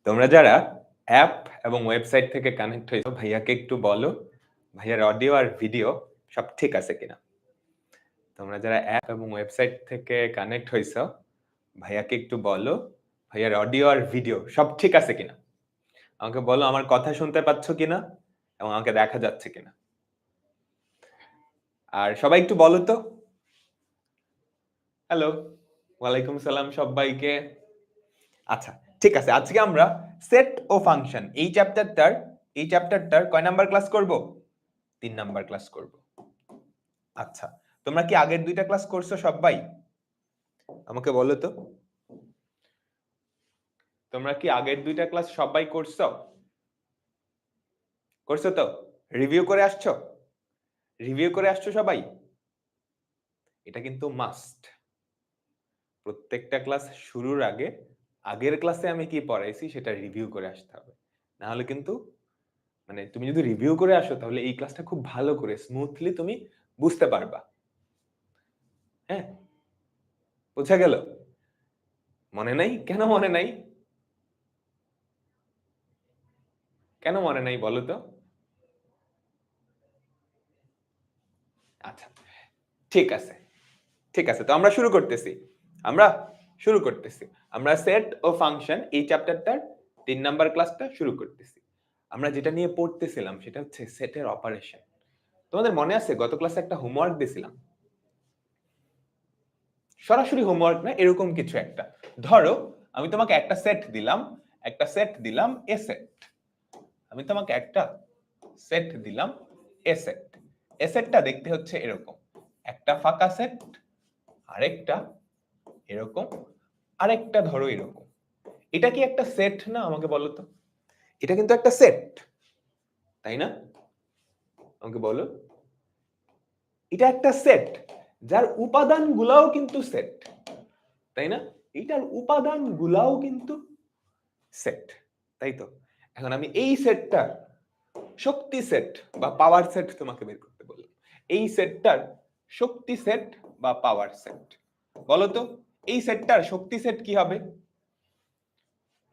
তোমরা যারা অ্যাপ এবং ওয়েবসাইট থেকে কানেক্ট হয়েছো ভাইয়াকে একটু বলো ভাইয়ার অডিও আর ভিডিও সব ঠিক আছে কিনা। তোমরা যারা অ্যাপ এবং ওয়েবসাইট থেকে কানেক্ট হয়েছো ভাইয়াকে একটু বলো ভাইয়ার অডিও আর ভিডিও সব ঠিক আছে কিনা। আমাকে বলো আমার কথা শুনতে পাচ্ছ কিনা এবং আমাকে দেখা যাচ্ছে কিনা। আর সবাই একটু বলো তো। হ্যালো, ওয়ালাইকুম সালাম সবাইকে। আচ্ছা ঠিক আছে, আজকে আমরা সেট ও ফাংশন এই চ্যাপ্টারটার কয় নাম্বার ক্লাস করব? 3 নাম্বার ক্লাস করব। আচ্ছা, তোমরা কি আগের 2টা ক্লাস করছো সবাই? আমাকে বলো তো। তোমরা কি আগের 2টা ক্লাস সবাই করছো? করছো তো? রিভিউ করে আসছো? রিভিউ করে আসছো সবাই? এটা কিন্তু মাস্ট। প্রত্যেকটা ক্লাস শুরুর আগে আগের ক্লাসে আমি কি পড়াইছি সেটা রিভিউ করে আসতে হবে। না হলে কিন্তু মানে তুমি যদি রিভিউ করে আসো তাহলে এই ক্লাসটা খুব ভালো করে স্মুথলি তুমি বুঝতে পারবা। হ্যাঁ, বোঝা গেল? মনে নাই? কেন মনে নাই? কেন মনে নাই বলো তো? আচ্ছা ঠিক আছে, ঠিক আছে, তো আমরা শুরু করতেছি। আমরা সেট ও ফাংশন এই চ্যাপ্টারটার 3 নাম্বার ক্লাসটা শুরু করতেছি। আমরা যেটা নিয়ে পড়তেছিলাম সেটা হচ্ছে সেটের অপারেশন। তোমাদের মনে আছে গত ক্লাসে একটা হোমওয়ার্ক দিয়েছিলাম? সরাসরি হোমওয়ার্ক না, এরকম কিছু একটা। ধরো আমি তোমাকে একটা সেট দিলাম এ সেট। আমি তোমাকে একটা সেট দিলাম এ সেট। এ সেটটা দেখতে হচ্ছে এরকম, একটা ফাঁকা সেট, আরেকটা এরকম, আরেকটা ধরো এরকম। এটা কি একটা সেট না? আমাকে বলো তো। এটা কিন্তু একটা সেট, তাই না? আমাকে বলো। এটা একটা সেট যার উপাদানগুলাও কিন্তু সেট, তাই না? এটার উপাদানগুলাও কিন্তু সেট, তাই তো? এখন আমি এই সেটটার শক্তি সেট বা পাওয়ার সেট তোমাকে বের করতে বললাম। এই সেটটার শক্তি সেট বা পাওয়ার সেট বলো তো। এই সেটটার শক্তি সেট কি হবে?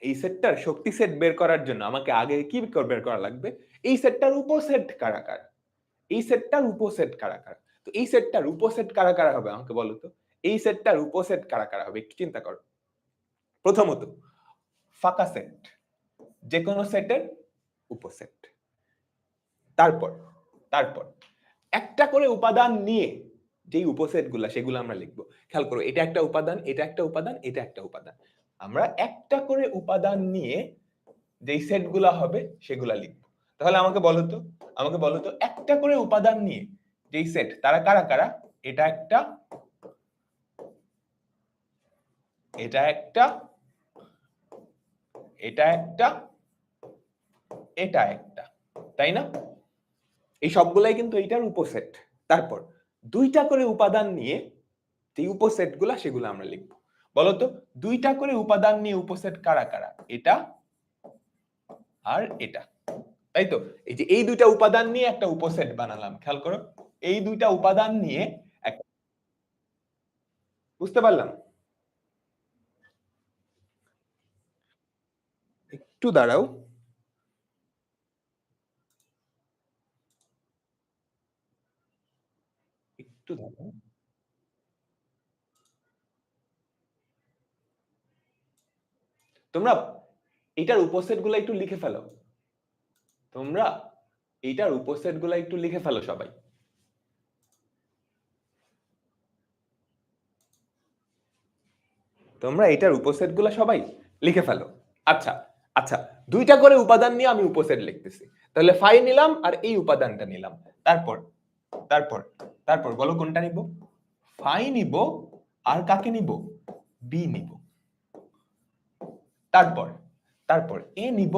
এই সেটটার শক্তি সেট বের করার জন্য আমাকে আগে কি বের করা লাগবে? এই সেটটার উপসেট কারা কারা? এই সেটটার উপসেট কারা কারা? তো এই সেটটার উপসেট কারা কারা হবে আমাকে বলো তো। এই সেটটার উপসেট কারা কারা হবে একটু চিন্তা করো। প্রথমত ফাঁকা সেট, যে কোনো সেটের উপসেট। তারপর তারপর একটা করে উপাদান নিয়ে যেই উপসেটগুলো সেগুলো আমরা লিখবো। খেয়াল করো, এটা একটা উপাদান, এটা একটা উপাদান, এটা একটা উপাদান। আমরা একটা করে উপাদান নিয়ে যেই সেটগুলো হবে সেগুলা লিখবো। তাহলে আমাকে বলো তো একটা করে উপাদান নিয়ে যেই সেট তারা কারা কারা? এটা একটা, এটা একটা, এটা একটা, এটা একটা, তাই না? এই সবগুলাই কিন্তু এইটার উপসেট। তারপর 2টা করে উপাদান নিয়ে যে উপসেটগুলা সেগুলো আমরা লিখবো। বলতো 2টা করে উপাদান নিয়ে উপসেট কারা কারা? এটা আর এটা, তাই তো? এই যে এই 2টা উপাদান নিয়ে একটা উপসেট বানালাম, খেয়াল করো। এই 2টা উপাদান নিয়ে একটা, বুঝতে পারলাম? একটু দাঁড়াও। একটু দাঁড়াও। তোমরা এটার উপসেটগুলো একটু লিখে ফেলো। তোমরা এইটার উপসেটগুলো একটু লিখে ফেলো সবাই। তোমরা এটার উপসেটগুলো সবাই লিখে ফেলো। আচ্ছা আচ্ছা, 2টা করে উপাদান নিয়ে আমি উপসেট লিখতেছি। তাহলে ফাই নিলাম আর এই উপাদানটা নিলাম। তারপর তারপর তারপর বলো কোনটা নিব? ফাই নিব আর কাকে নিব? বি নিব। তারপর তারপর এ নিব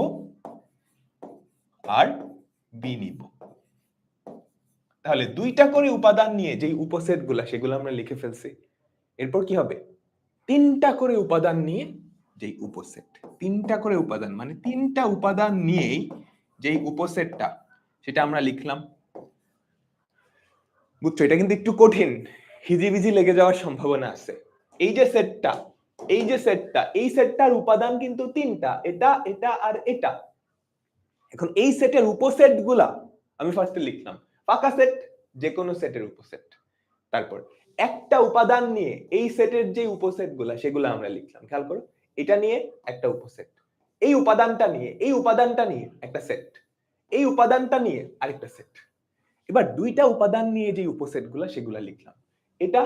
আর বি নিব। তাহলে 2টা করে উপাদান নিয়ে যেই উপসেটগুলো সেগুলো আমরা লিখে ফেলছি। এরপর কি হবে? 3টা করে উপাদান নিয়ে যেই উপসেট, 3টা করে উপাদান মানে 3টা উপাদান নিয়েই যেই উপসেটটা সেটা আমরা লিখলাম। বুঝছো, এটা কিন্তু একটু কঠিন, হিজিবিজি লেগে যাওয়ার সম্ভাবনা আছে। এই যে সেটটা, এই যে সেটটা, এই সেটটার উপাদান কিন্তু তিনটা, এটা এটা আর এটা। এখন এই সেটের উপসেট গুলা আমি ফার্স্টে লিখলাম, পাকা সেট যে কোনো সেটের উপসেট। তারপর একটা উপাদান নিয়ে এই সেটের যে উপসেট গুলা সেগুলো আমরা লিখলাম। খেয়াল করো, এটা নিয়ে একটা উপসেট, এই উপাদানটা নিয়ে, এই উপাদানটা নিয়ে একটা সেট, এই উপাদানটা নিয়ে আরেকটা সেট। এবার দুইটা উপাদান নিয়ে যে উপসেট গুলা সেগুলা লিখলাম, এটা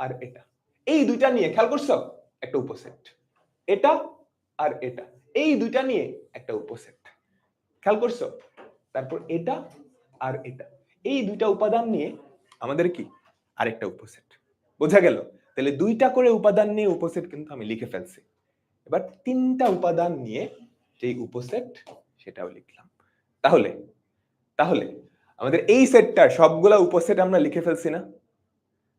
আর এটা। এই দুইটা নিয়ে খেয়াল করছো একটা উপসেট, এটা আর এটা, এই দুইটা নিয়ে একটা উপসেট। খেয়াল করছো? তারপর এটা আর এটা, এই দুইটা উপাদান নিয়ে আমাদের কি আরেকটা উপসেট। বোঝা গেল? তাহলে দুইটা করে উপাদান নিয়ে উপসেট কিন্তু আমি লিখে ফেলছি। এবার তিনটা উপাদান নিয়ে যে উপসেট সেটাও লিখলাম। তাহলে তাহলে আমাদের এই সেটটার সবগুলা উপসেট আমরা লিখে ফেলছি না?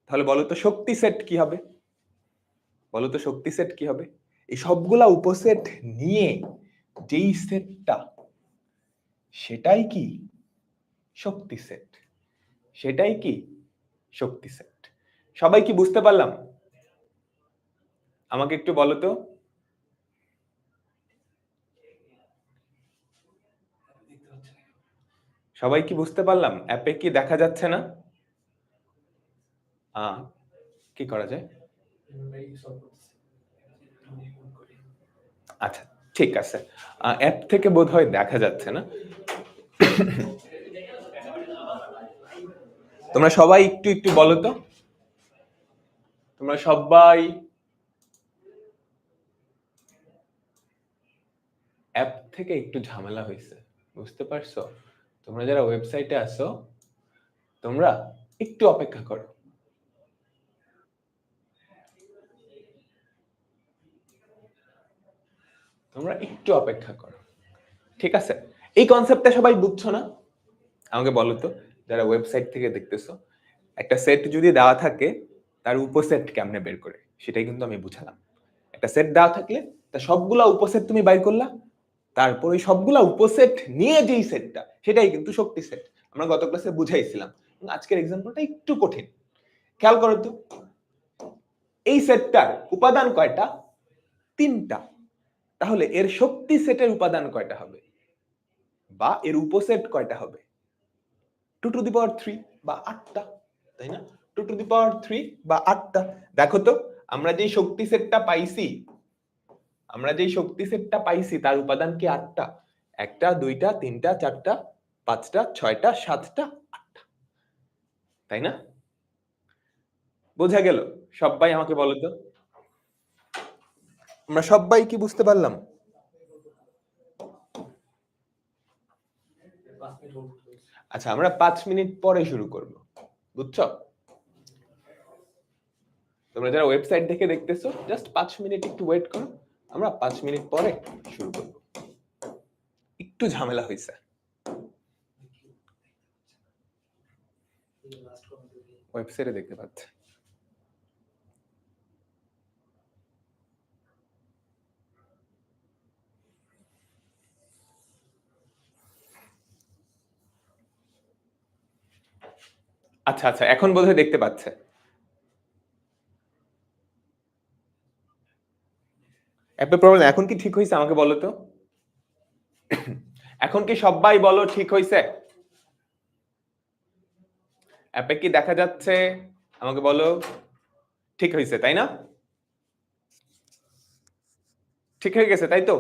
তাহলে বলো তো শক্তি সেট কি হবে? বলো তো শক্তি সেট কি হবে? এই সবগুলা উপসেট নিয়ে যেই সেটটা সেটাই কি শক্তি সেট। সেটাই কি শক্তি সেট। সবাই কি বুঝতে পারলাম? আমাকে একটু বলো তো। সবাই কি বুঝতে পারলাম? অ্যাপে কি দেখা যাচ্ছে না? কি করা যায়? আচ্ছা ঠিক আছে, অ্যাপ থেকে বোধহয় দেখা যাচ্ছে না। তোমরা সবাই একটু একটু বলো তো, তোমরা সবাই অ্যাপ থেকে একটু ঝামেলা হয়েছে, বুঝতে পারছো? তোমরা যারা ওয়েবসাইটে আছো তোমরা একটু অপেক্ষা করো। তোমরা একটু অপেক্ষা করো, ঠিক আছে? এই কনসেপ্টটা সবাই বুঝছো না? আমাকে বলো তো, যারা ওয়েবসাইট থেকে দেখতেছো, একটা সেট যদি দেওয়া থাকে তার উপসেট কেমনে বের করে সেটাই কিন্তু আমি বুঝালাম। একটা সেট দেওয়া থাকলে তা সবগুলা উপসেট তুমি বাইর করলা, তারপর ওই সবগুলা উপসেট নিয়ে যেই সেটটা সেটাই কিন্তু শক্তি সেট। আমরা গত ক্লাসে বুঝাইছিলাম। আজকের এক্সাম্পলটা একটু কঠিন, খেয়াল করো তো। এই সেটটার উপাদান কয়টা? তিনটা। তাহলে এর শক্তি সেটের উপাদান কয়টা হবে, বা এর উপসেট কয়টা হবে? 2 টু দি পাওয়ার 3 বা 8টা, তাই না? 2 টু দি পাওয়ার 3 বা 8টা। দেখো তো, আমরা যেই শক্তি সেটটা পাইছি, আমরা যেই শক্তি সেটটা পাইছি তার উপাদান কি 8টা? 1টা 2টা 3টা 4টা 5টা 6টা 7টা 8টা, তাই না? বোঝা গেল? সবাই আমাকে বলো তো, আমরা সবাই কি বুঝতে পারলাম? আচ্ছা, আমরা 5 মিনিট পরে শুরু করব, বুঝছো? তোমরা যারা ওয়েবসাইট দেখে দেখতেছো জাস্ট 5 মিনিট একটু ওয়েট করো, আমরা 5 মিনিট পরে শুরু করব। একটু ঝামেলা হয়েছে, ওয়েবসাইটে দেখতে পাচ্ছে। আচ্ছা আচ্ছা, এখন বোধহয় দেখতে পাচ্ছে। অ্যাপে প্রবলেম এখন কি ঠিক হয়েছে? আমাকে বলো তো, এখন কি সবাই বলো ঠিক হয়েছে? অ্যাপে কি দেখা যাচ্ছে? আমাকে বলো ঠিক হয়েছে, তাই না? ঠিক হয়ে গেছে তাই তো?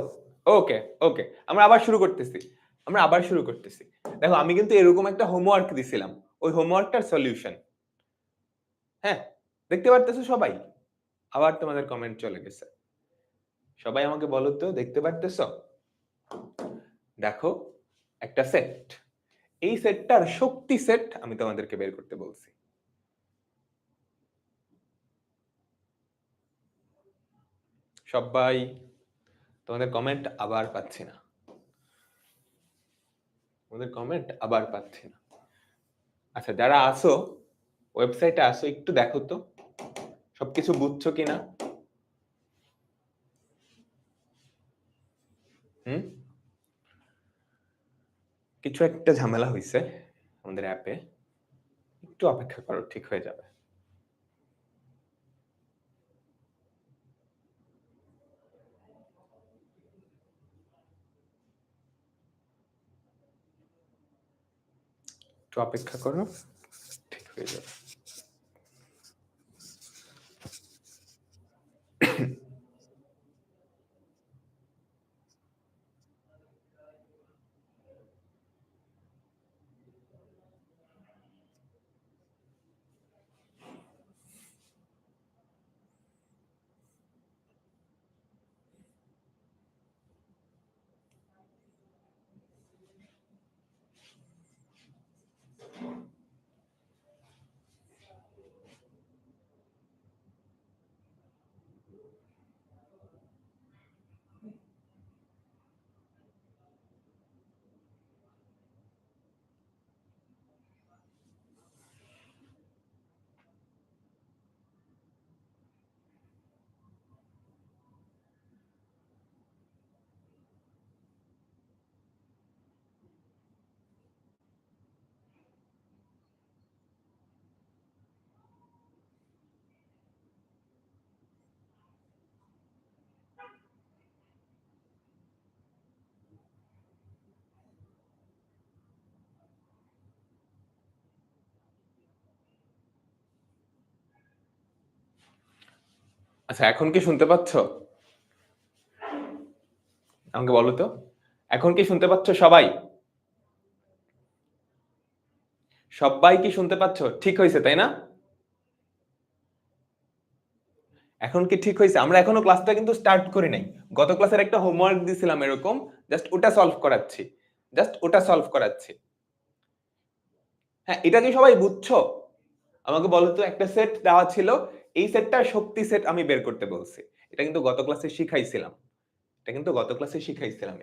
ওকে ওকে, আমরা আবার শুরু করতেছি। আমরা আবার শুরু করতেছি। দেখো, আমি কিন্তু এরকম একটা হোমওয়ার্ক দিছিলাম, ওই হোমওয়ার্কটার সলিউশন। হ্যাঁ, দেখতে পারতেছো সবাই? আবার তোমাদের কমেন্ট চলে গেছে। সবাই আমাকে বলো তো, দেখতে পারতেছো? দেখো, একটা সেট, এই সেটটার শক্তি সেট আমি তোমাদেরকে বের করতে বলছি। সবাই, তোমাদের কমেন্ট আবার পাচ্ছি না, তোমাদের কমেন্ট আবার পাচ্ছি না। আচ্ছা, যারা আসো ওয়েবসাইটে আসো, একটু দেখো তো সবকিছু বুঝছো কিনা। কিছু একটা ঝামেলা হয়েছে আমাদের অ্যাপে, একটু অপেক্ষা করো, ঠিক হয়ে যাবে। অপেক্ষা করো, ঠিক হয়ে যাবে। আচ্ছা, এখন কি শুনতে পাচ্ছ? আমাকে বলো তো, এখন কি শুনতে পাচ্ছ সবাই? সবাই কি শুনতে পাচ্ছ? ঠিক হয়েছে তাই না? এখন কি ঠিক হয়েছে? আমরা এখনো ক্লাসটা কিন্তু স্টার্ট করি নাই। গত ক্লাসের একটা হোমওয়ার্ক দিছিলাম এরকম, জাস্ট ওটা সলভ করাচ্ছি। হ্যাঁ, এটা কি সবাই বুঝছো? আমাকে বলো তো, একটা সেট দেওয়া ছিল, এই সেটটার শক্তি সেট আমি বের করতে বলছি। এটা কিন্তু গত ক্লাসে শিখাইছিলাম।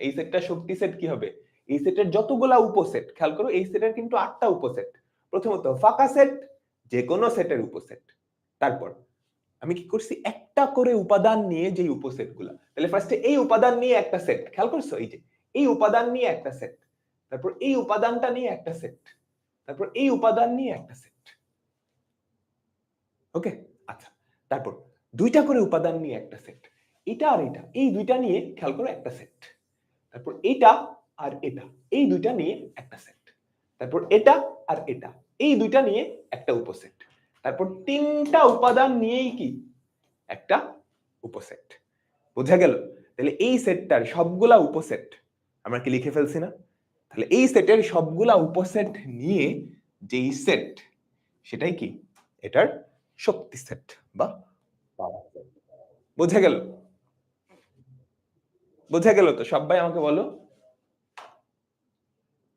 এই সেটটার শক্তি সেট কি হবে? এই সেটের যতগুলা উপসেট, খেয়াল করো এই সেটের কিন্তু 8টা উপসেট। প্রথমত ফাঁকা সেট, যে কোনো সেটের উপসেট। তারপর আমি কি করছি, একটা করে উপাদান নিয়ে যে উপসেটগুলা, তাহলে ফার্স্টে এই উপাদান নিয়ে একটা সেট, খেয়াল করছো, এই যে এই উপাদান নিয়ে একটা সেট, তারপর এই উপাদানটা নিয়ে একটা সেট, তারপর এই উপাদান নিয়ে একটা সেট। ওকে, আচ্ছা, তারপর দুইটা করে উপাদান নিয়ে একটা সেট, এটা আর এটা, এই দুইটা নিয়ে খেয়াল করো একটা সেট, তারপর এটা আর এটা, এই দুইটা নিয়ে একটা সেট, তারপর এটা আর এটা, এই দুইটা নিয়ে একটা উপসেট, তারপর তিনটা উপাদান নিয়েই কি একটা উপসেট। বোঝা গেল? তাহলে এই সেটটার সবগুলা উপসেট আমরা কি লিখে ফেলছি না? তাহলে এই সেটের সবগুলা উপসেট নিয়ে যেই সেট, সেটাই কি এটার শক্তি সেট বা পাওয়ার সেট। বোঝা গেল? বোঝা গেল তো? সবাই আমাকে বলো,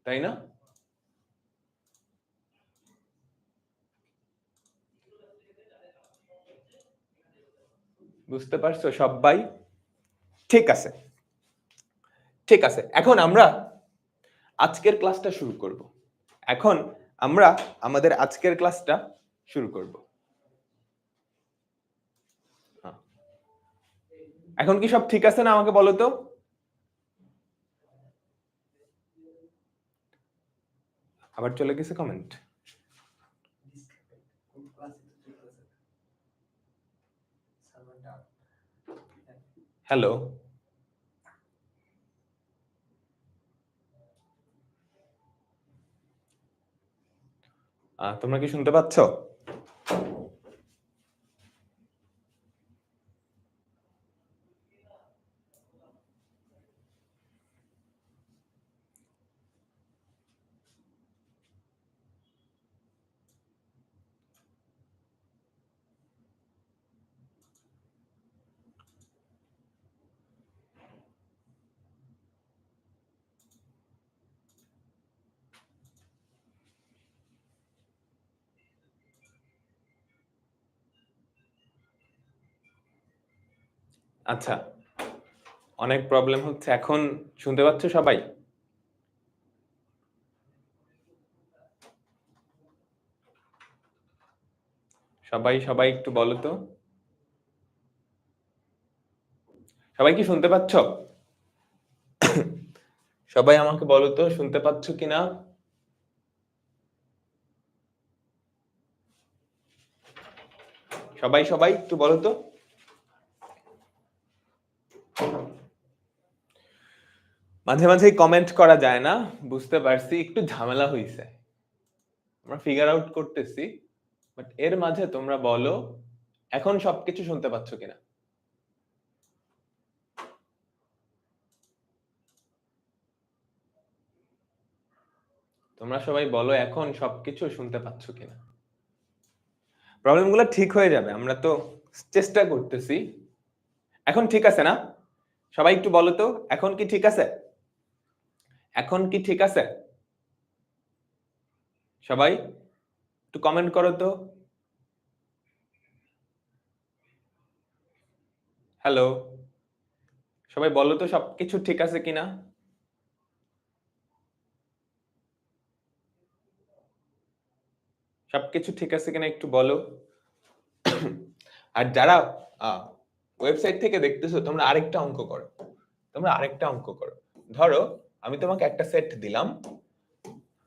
তাই না? বুঝতে পারছো সবাই? ঠিক আছে, ঠিক আছে, এখন আমরা আজকের ক্লাসটা শুরু করব। এখন আমরা আমাদের আজকের ক্লাসটা শুরু করব। এখন কি সব ঠিক আছে না? আমাকে বলো তো। আবার চলে গেছে কমেন্ট। হ্যালো, তোমরা কি শুনতে পাচ্ছ? আচ্ছা, অনেক প্রবলেম হচ্ছে। এখন শুনতে পাচ্ছ সবাই? সবাই সবাই একটু বলো তো, সবাই কি শুনতে পাচ্ছ? সবাই আমাকে বলো তো, শুনতে পাচ্ছ কিনা? সবাই সবাই একটু বলো তো। মাঝে মাঝে কমেন্ট করা যায় না, বুঝতে পারছি, একটু ঝামেলা হইছে। আমরা ফিগার আউট করতেছি, বাট এর মাঝে তোমরা বলো এখন সবকিছু শুনতে পাচ্ছ কিনা। তোমরা সবাই বলো এখন সবকিছু শুনতে পাচ্ছ কিনা। প্রবলেমগুলো ঠিক হয়ে যাবে, আমরা তো চেষ্টা করতেছি। এখন ঠিক আছে না? সবাই একটু বলো তো, এখন কি ঠিক আছে? এখন কি ঠিক আছে? সবাই একটু কমেন্ট করো তো। হ্যালো, সবাই বলো তো সবকিছু ঠিক আছে কিনা। সবকিছু ঠিক আছে কিনা একটু বলো। আর যারা ওয়েবসাইট থেকে দেখতেছো, তোমরা আরেকটা অঙ্ক করো। তোমরা আরেকটা অঙ্ক করো। ধরো আমি তোমাকে একটা সেট দিলাম।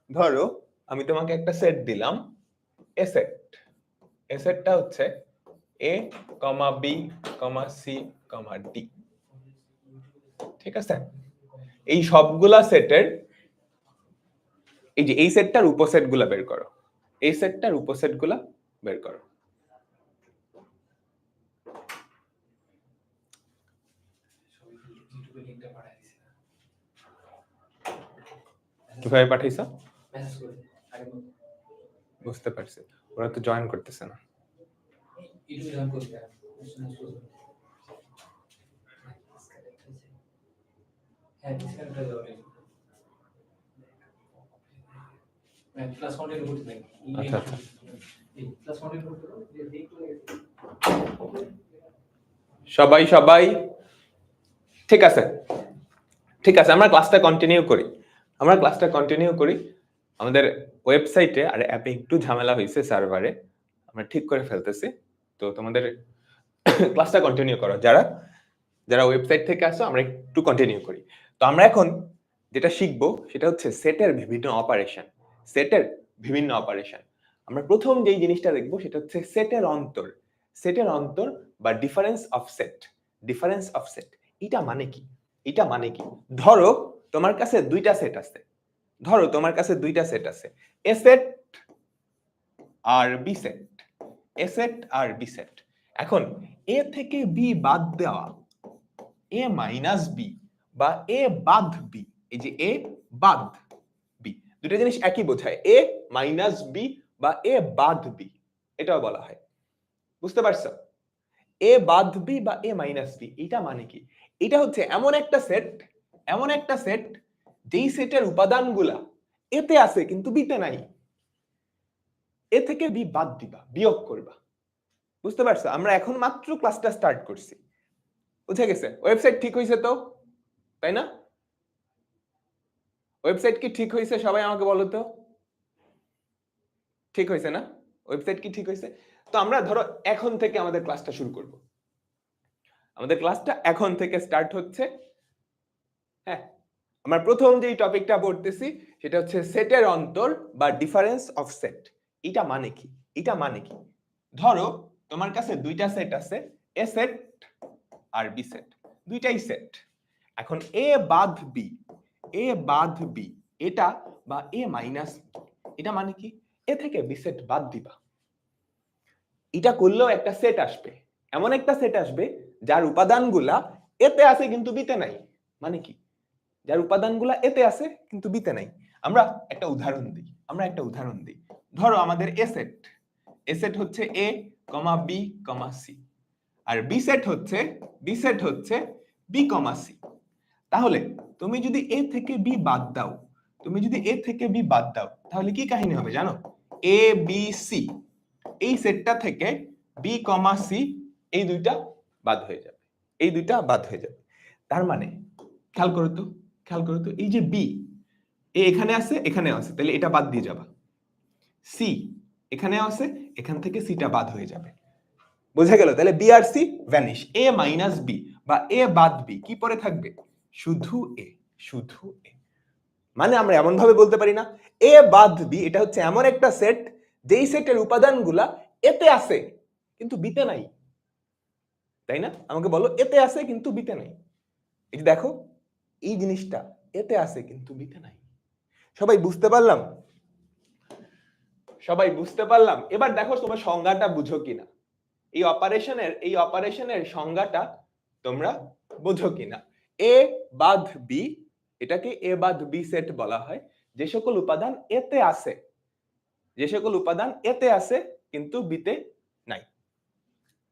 ধরো আমি তোমাকে একটা সেট দিলাম, এ সেট। এ সেটটা হচ্ছে এ কমা B comma c comma D. ঠিক আছে? এই সবগুলা সেটের এই যে এই সেটটার উপসেট গুলা বের করো। এই সেটটার উপসেট গুলা বের করো। কিভাবে পাঠাইছো? বুঝতে পারছি, ওরা তো জয়েন করতেছে না। আচ্ছা আচ্ছা, সবাই সবাই ঠিক আছে, ঠিক আছে, আমরা ক্লাসটা কন্টিনিউ করি। আমরা ক্লাসটা কন্টিনিউ করি। আমাদের ওয়েবসাইটে আর অ্যাপে একটু ঝামেলা হয়েছে, সার্ভারে আমরা ঠিক করে ফেলতেছি। তো তোমাদের ক্লাসটা কন্টিনিউ করো। যারা যারা ওয়েবসাইট থেকে আসো, আমরা একটু কন্টিনিউ করি। তো আমরা এখন যেটা শিখবো সেটা হচ্ছে সেটের বিভিন্ন অপারেশন। সেটের বিভিন্ন অপারেশন। আমরা প্রথম যেই জিনিসটা দেখবো সেটা হচ্ছে সেটের অন্তর। সেটের অন্তর বা difference of set. Difference of set এটা মানে কি? এটা মানে কি? ধরো তোমার কাছে দুইটা সেট আছে। ধরো তোমার কাছে দুইটা সেট আছে, এ set R B set. A set R B set. এখন এ থেকে বি বাদ দেওয়া, এ মাইনাস বি বা এ বাদ বি, এই যে এ বাদ বি, দুটো জিনিস একই বোঝায়। এ মাইনাস বি বা এ বাদ বি, এটাও বলা হয়। বুঝতে পারছো? এ বাদ বি বা এ মাইনাস বি, এটা মানে কি? এটা হচ্ছে এমন একটা সেট, এমন একটা সেট যেই সেটের উপাদানগুলা এতে আছে কিন্তু বিতে নাই। এ থেকে বি বাদ দিবা, বিয়োগ করবা। বুঝতে পারছো? আমরা এখন মাত্র ক্লাসটা স্টার্ট করছি। বুঝে গেছে? ওয়েবসাইট ঠিক হয়েছে তো, তাই না? ওয়েবসাইট কি ঠিক হয়েছে? সবাই আমাকে বলো তো, ঠিক হয়েছে না? ওয়েবসাইট কি ঠিক হয়েছে? তো আমরা ধরো এখন থেকে আমাদের ক্লাসটা শুরু করব। আমাদের ক্লাসটা এখন থেকে স্টার্ট হচ্ছে। হ্যাঁ, আমরা প্রথম যেই টপিকটা পড়তেছি সেটা হচ্ছে সেটের অন্তর বা ডিফারেন্স অফ সেট। এটা মানে কি? এটা মানে কি? ধরো তোমার কাছে দুইটা সেট আছে, এ সেট আর বি সেট, দুইটাই সেট। এখন এ বাদ বি, এ বাদ বি এটা বা এ মাইনাস, এটা মানে কি? এ থেকে বি সেট বাদ দিবা। এটা করলেও একটা সেট আসবে, এমন একটা সেট আসবে যার উপাদানগুলা এতে আছে কিন্তু বিতে নাই। মানে কি? যার উপাদানগুলা এতে আছে কিন্তু বিতে নাই। আমরা একটা উদাহরণ দিই, আমরা একটা উদাহরণ দিই। ধরো আমাদের এ সেট, এ সেট হচ্ছে এ কমা বি কমা সি, আর বি সেট হচ্ছে, বি সেট হচ্ছে বি কমা সি। তাহলে তুমি যদি এ থেকে বি বাদ দাও, তুমি যদি এ থেকে বি বাদ দাও, তাহলে কি কাহিনী হবে জানো? এ বি সি, এই সেটটা থেকে বি কমা সি এই দুইটা বাদ হয়ে যাবে, এই দুইটা বাদ হয়ে যাবে। তার মানে খেয়াল করো তো, খেয়াল করো তো, এই যে বি, এ এখানে আছে এখানেও আছে, তাহলে এটা বাদ দিয়ে যাবা। সি এখানেও আছে, এখান থেকে সিটা বাদ হয়ে যাবে। বোঝা গেল? তাহলে বি আর সি ভ্যানিশ, এ মাইনাস বি বা এ বাদ বি কি পরে থাকবে? শুধু এ, শুধু এ। মানে আমরা এমন ভাবে বলতে পারি না এ বাদ বি এটা হচ্ছে এমন একটা সেট যেই সেটের উপাদানগুলা এতে আছে কিন্তু বিতে নাই। তাই না? আমাকে বলো, এতে আছে কিন্তু বিতে নাই। এই যে দেখো, এই জিনিসটা এতে আছে কিন্তু বিতে নাই। সবাই বুঝতে পারলাম? সবাই বুঝতে পারলাম? এবার দেখো তোমার সংজ্ঞাটা বুঝো কিনা, এই অপারেশনের সংজ্ঞাটা তোমরা বুঝো কিনা। এ বাদ বি, এটাকে এ বাদ বি সেট বলা হয়। যে সকল উপাদান এতে আছে, যে সকল উপাদান এতে আছে কিন্তু বিতে নাই,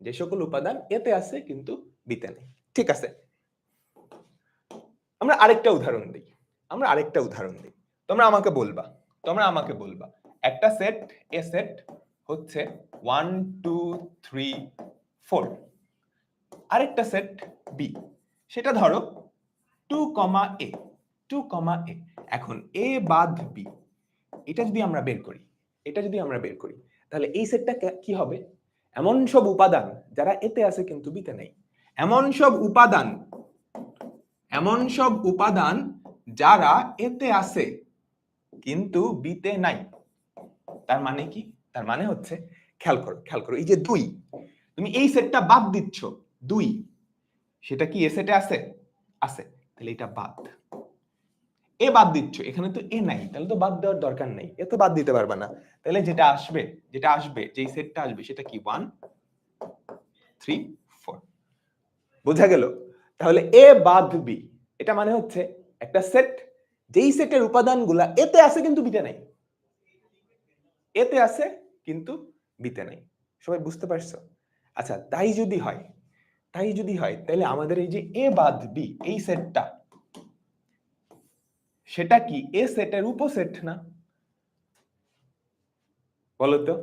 যে সকল উপাদান এতে আছে কিন্তু বিতে নাই। ঠিক আছে, আমরা আরেকটা উদাহরণ দিই, তোমরা আমাকে বলবা একটা সেট এ সেট হচ্ছে 1 2 3 4, আরেকটা সেট বি, সেটা ধরো 2, a 2, a। এখন এ বাদ বি এটা যদি আমরা বের করি তাহলে এই সেটটা কি হবে? এমন সব উপাদান যারা এতে আছে কিন্তু বিতে নাই, এমন সব উপাদান যারা এতে আছে কিন্তু বিতে নাই। তার মানে কি? তার মানে হচ্ছে, খেয়াল করো এই যে 2, তুমি এই সেটটা বাদ দিচ্ছ, 2 সেটা কি এ সেটে আছে? আছে, তাহলে এটা বাদ। এ বাদ দিচ্ছ, এখানে তো এ নাই, তাহলে তো বাদ দেওয়ার দরকার নেই, এ তো বাদ দিতে পারবে না। তাহলে যেটা আসবে যেই সেটটা আসবে সেটা কি? 1 3 4। বোঝা গেল? তাহলে এ বাদ বি এটা মানে হচ্ছে একটা সেট যেই সেটের উপাদানগুলা এতে আছে কিন্তু বিতে নাই, এতে আছে কিন্তু বিতে নাই। সবাই বুঝতে পারছো? আচ্ছা, তাই যদি হয় তাহলে আমাদের এই যে এ বাদ বি এই সেটটা, সেটা কি এ সেটের উপসেট না? বলো তো,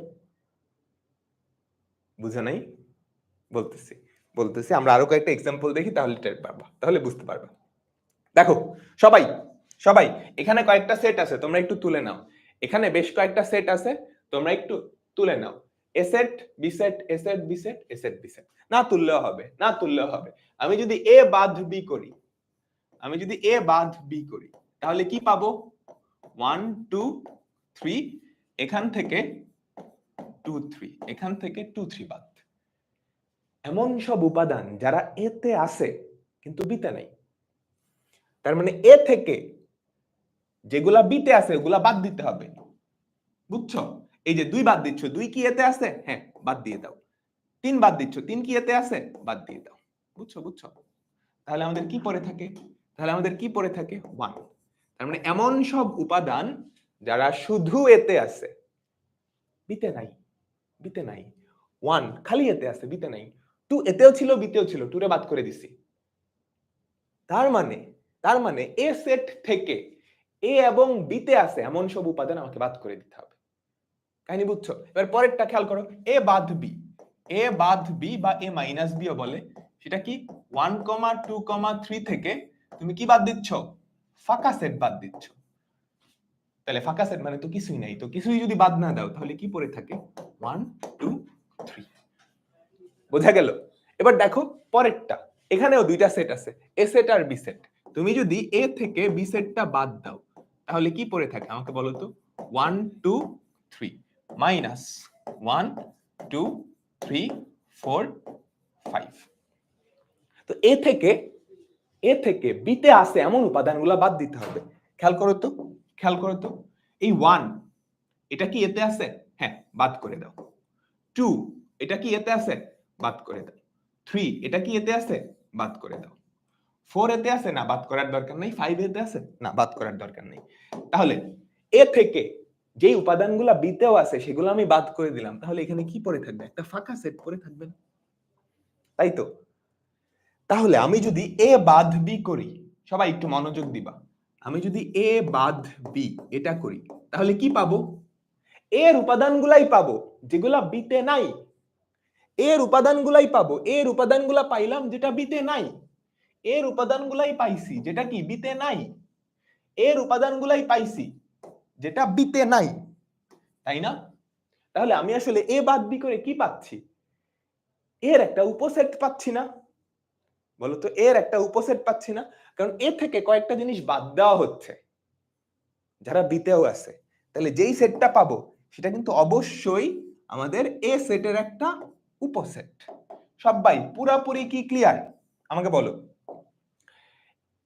বুঝো নাই? বলতেছি আমরা আরো কয়েকটা এক্সাম্পল দেখি, তাহলে টের পারবা, তাহলে বুঝতে পারবা। দেখো সবাই এখানে কয়েকটা সেট আছে, তোমরা একটু তুলে নাও। এখানে বেশ কয়েকটা সেট আছে, তোমরা একটু তুলে নাও। এ set B set, A set B set, A set B set. না তুললেও হবে। আমি যদি এ বাদ বি করি তাহলে কি পাবো? 1 2 3, এখান থেকে 2 3, এখান থেকে 2 3 বাদ। এমন সব উপাদান যারা এতে আছে কিন্তু বিতে নাই। তার মানে এ থেকে যেগুলা বিতে আছে ওগুলা বাদ দিতে হবে। বুঝছো? এই যে 2 বাদ দিচ্ছ, 2 কি এতে আছে? হ্যাঁ, বাদ দিয়ে দাও। 3 বাদ দিচ্ছ, 3 কি এতে আছে? বাদ দিয়ে দাও। বুঝছো? তাহলে আমাদের কি পড়ে থাকে? 1। তার মানে এমন সব উপাদান যারা শুধু এতে আছে, বিতে নাই। 1 খালি এতে আছে, বিতে নাই। 2 এতেও ছিল, বিতেও ছিল, 2 রে বাদ করে দিছি। তার মানে এ সেট থেকে এ এবং বিতে আছে এমন সব উপাদান আমাকে বাদ করে দিতে হবে। কাহিনী বুঝছো? এবার পরেরটা খেয়াল করো, এ বাদ বি বা এ মাইনাস বিও বলে, সেটা কি? 1 2 3 থেকে তুমি কি বাদ দিচ্ছ? ফাঁকা সেট বাদ দিচ্ছ। তাহলে ফাঁকা সেট মানে তো কিছুই নাই, তো কিছুই যদি বাদ না দাও তাহলে কি পড়ে থাকে? 1 2 3। বোঝা গেল? এবার দেখো পরেরটা, এখানেও দুইটা সেট আছে, এ সেট আর বি সেট। তুমি যদি এ থেকে বি সেটটা বাদ দাও তাহলে কি পড়ে থাকে আমাকে বলো তো? 1 2 3 মাইনাস 1 2 3 4 5। তো এ থেকে বিতে আসে এমন উপাদানগুলো বাদ দিতে হবে। খেয়াল করো তো এই 1 এটা কি এতে আছে? হ্যাঁ, বাদ করে দাও। 2 এটা কি এতে আছে? বাদ করে দাও। 3 এটা কি এতে আছে? বাদ করে দাও। 4 এতে আছে? না, বাদ করার দরকার নেই। 5 এতে আছে? না, বাদ করার দরকার নেই। তাহলে এ থেকে যেই উপাদানগুলো বিতেও আছে সেগুলো আমি বাদ করে দিলাম, তাহলে এখানে কি পড়ে থাকবে? একটা ফাঁকা সেট পড়ে থাকবে না? তাই তো? তাহলে আমি যদি এ বাদ বি করি, সবাই একটু মনোযোগ দিবা, আমি যদি এ বাদ বি এটা করি তাহলে কি পাবো? এর উপাদানগুলাই পাবো যেগুলা বিতে নাই। এর উপাদানগুলা পাইলাম যেটা বিতে নাই। এর উপাদানগুলাই পাইছি যেটা কি? বিতে নাই। এর উপাদানগুলাই পাইছি যেটা বিতে নাই, তাই না? তাহলে আমি আসলে এ বাদ বি করে কি পাচ্ছি? এর একটা উপসেট পাচ্ছি না? বলতো, এর একটা উপসেট পাচ্ছি না? কারণ এ থেকে কয়েকটা জিনিস বাদ দেওয়া হচ্ছে যারা বিতেও আছে। তাহলে যেই সেটটা পাবো সেটা কিন্তু অবশ্যই আমাদের এ সেটের একটা উপসেট। সবাই পুরাপুরি কি ক্লিয়ার? আমাকে বলো,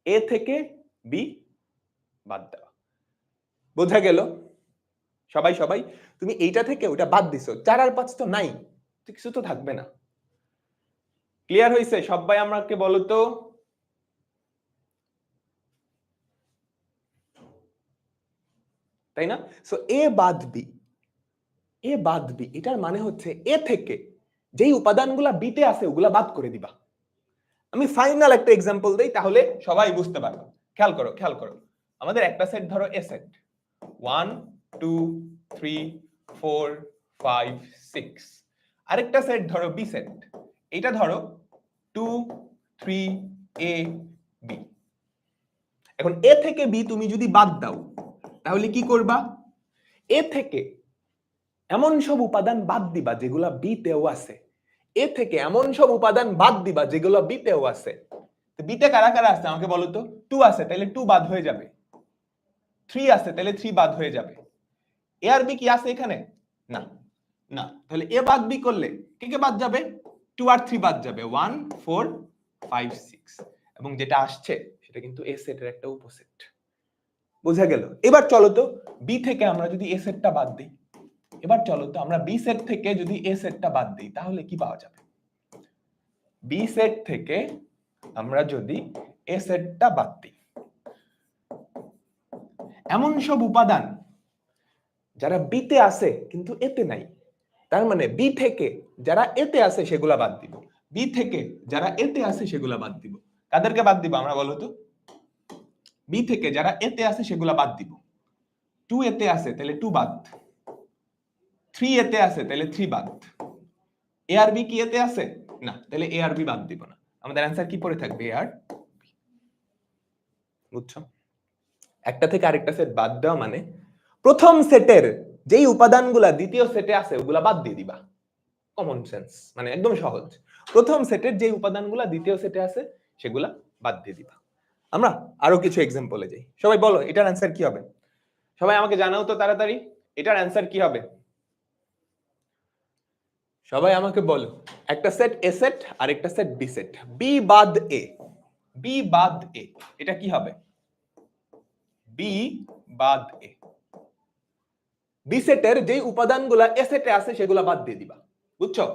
এ থেকে বি বাদ দেওয়া বোঝা গেল? সবাই সবাই তুমি এইটা থেকে ওটা বাদ দিছো, 4 আর 5 তো নাই, কিছু তো থাকবে না। ক্লিয়ার হইছে? সবাই আমাকে বলো তো। তাই না? সো এ বাদ বি, এ বাদ বি, এটার মানে হচ্ছে এ থেকে যেই উপাদানগুলা বিতে আছে ওগুলা বাদ করে দিবা। আমি ফাইনাল একটা एग्जांपल দেই, তাহলে সবাই বুঝতে পারবে। খেয়াল করো খেয়াল করো, আমাদের একটা সেট ধরো এ সেট 1 2 3 4 5 6, আরেকটা সেট ধরো বি সেট, এটা ধরো 2 3 a b। এখন এ থেকে বি তুমি যদি বাদ দাও তাহলে কি করবা? এ থেকে এমন সব উপাদান বাদ দিবা যেগুলা বি তেও আছে, এ থেকে এমন সব উপাদান বাদ দিবা যেগুলো বি তেও আছে। তো বি তে কারা কারা আছে আমাকে বলো তো। 2 আছে, তাহলে 2 বাদ হয়ে যাবে। 3 আছে, তাহলে 3 বাদ হয়ে যাবে। এ আর বি কি আছে এখানে? না না, তাহলে এ বাদ বি করলে কে কে বাদ যাবে? 2 আর 3 বাদ যাবে, 1 4 5 6, এবং যেটা আসছে সেটা কিন্তু এ সেটের একটা উপসেট। বুঝা গেল? এবার চলো তো বি থেকে আমরা যদি এ সেটটা বাদ দিই, এবার চলো তো আমরা বি সেট থেকে যদি এ সেটটা বাদ দিই তাহলে কি পাওয়া যাবে? বি সেট থেকে আমরা যদি এ সেটটা বাদ দিই, এমন সব উপাদান যারা বিতে আছে কিন্তু এতে নাই, তার মানে বি থেকে যারা এতে আছে সেগুলা বাদ দিব, বি থেকে যারা এতে আছে সেগুলা বাদ দিব। কাদেরকে বাদ দিব আমরা বলো তো? বি থেকে যারা এতে আছে সেগুলা বাদ দিব। 2 এতে আছে তাহলে 2 বাদ, 3 এতে আছে তাহলে 3 বাদ। এ আর বি কি এতে আছে? না, তাহলে এ আর বি বাদ দিব না। আমাদের অ্যানসার কি পড়ে থাকবে? এ আর বি। বুঝছো? একটা থেকে আরেকটা সেট বাদ দেওয়া মানে প্রথম সেটের যেই উপাদানগুলা দ্বিতীয় সেটে আছে ওগুলা বাদ দিয়ে দিবা। কমন সেন্স, মানে একদম সহজ। প্রথম সেটের যে উপাদানগুলা দ্বিতীয় সেটে আছে সেগুলা বাদ দিয়ে দিবা। আমরা আরো কিছু एग्जांपलে যাই। সবাই বলো এটার অ্যানসার কি হবে? সবাই আমাকে জানাও তো তাড়াতাড়ি, এটার অ্যানসার কি হবে? সবাই আমাকে বলো। একটা সেট এ সেট আর একটা সেট বি সেট, বি বাদ এ, বি বাদ এ, এটা কি হবে? বি বাদ এ। বি সেটের যেই উপাদানগুলা এ সেটে আছে সেগুলা বাদ দিয়ে দিবা। বুঝছো?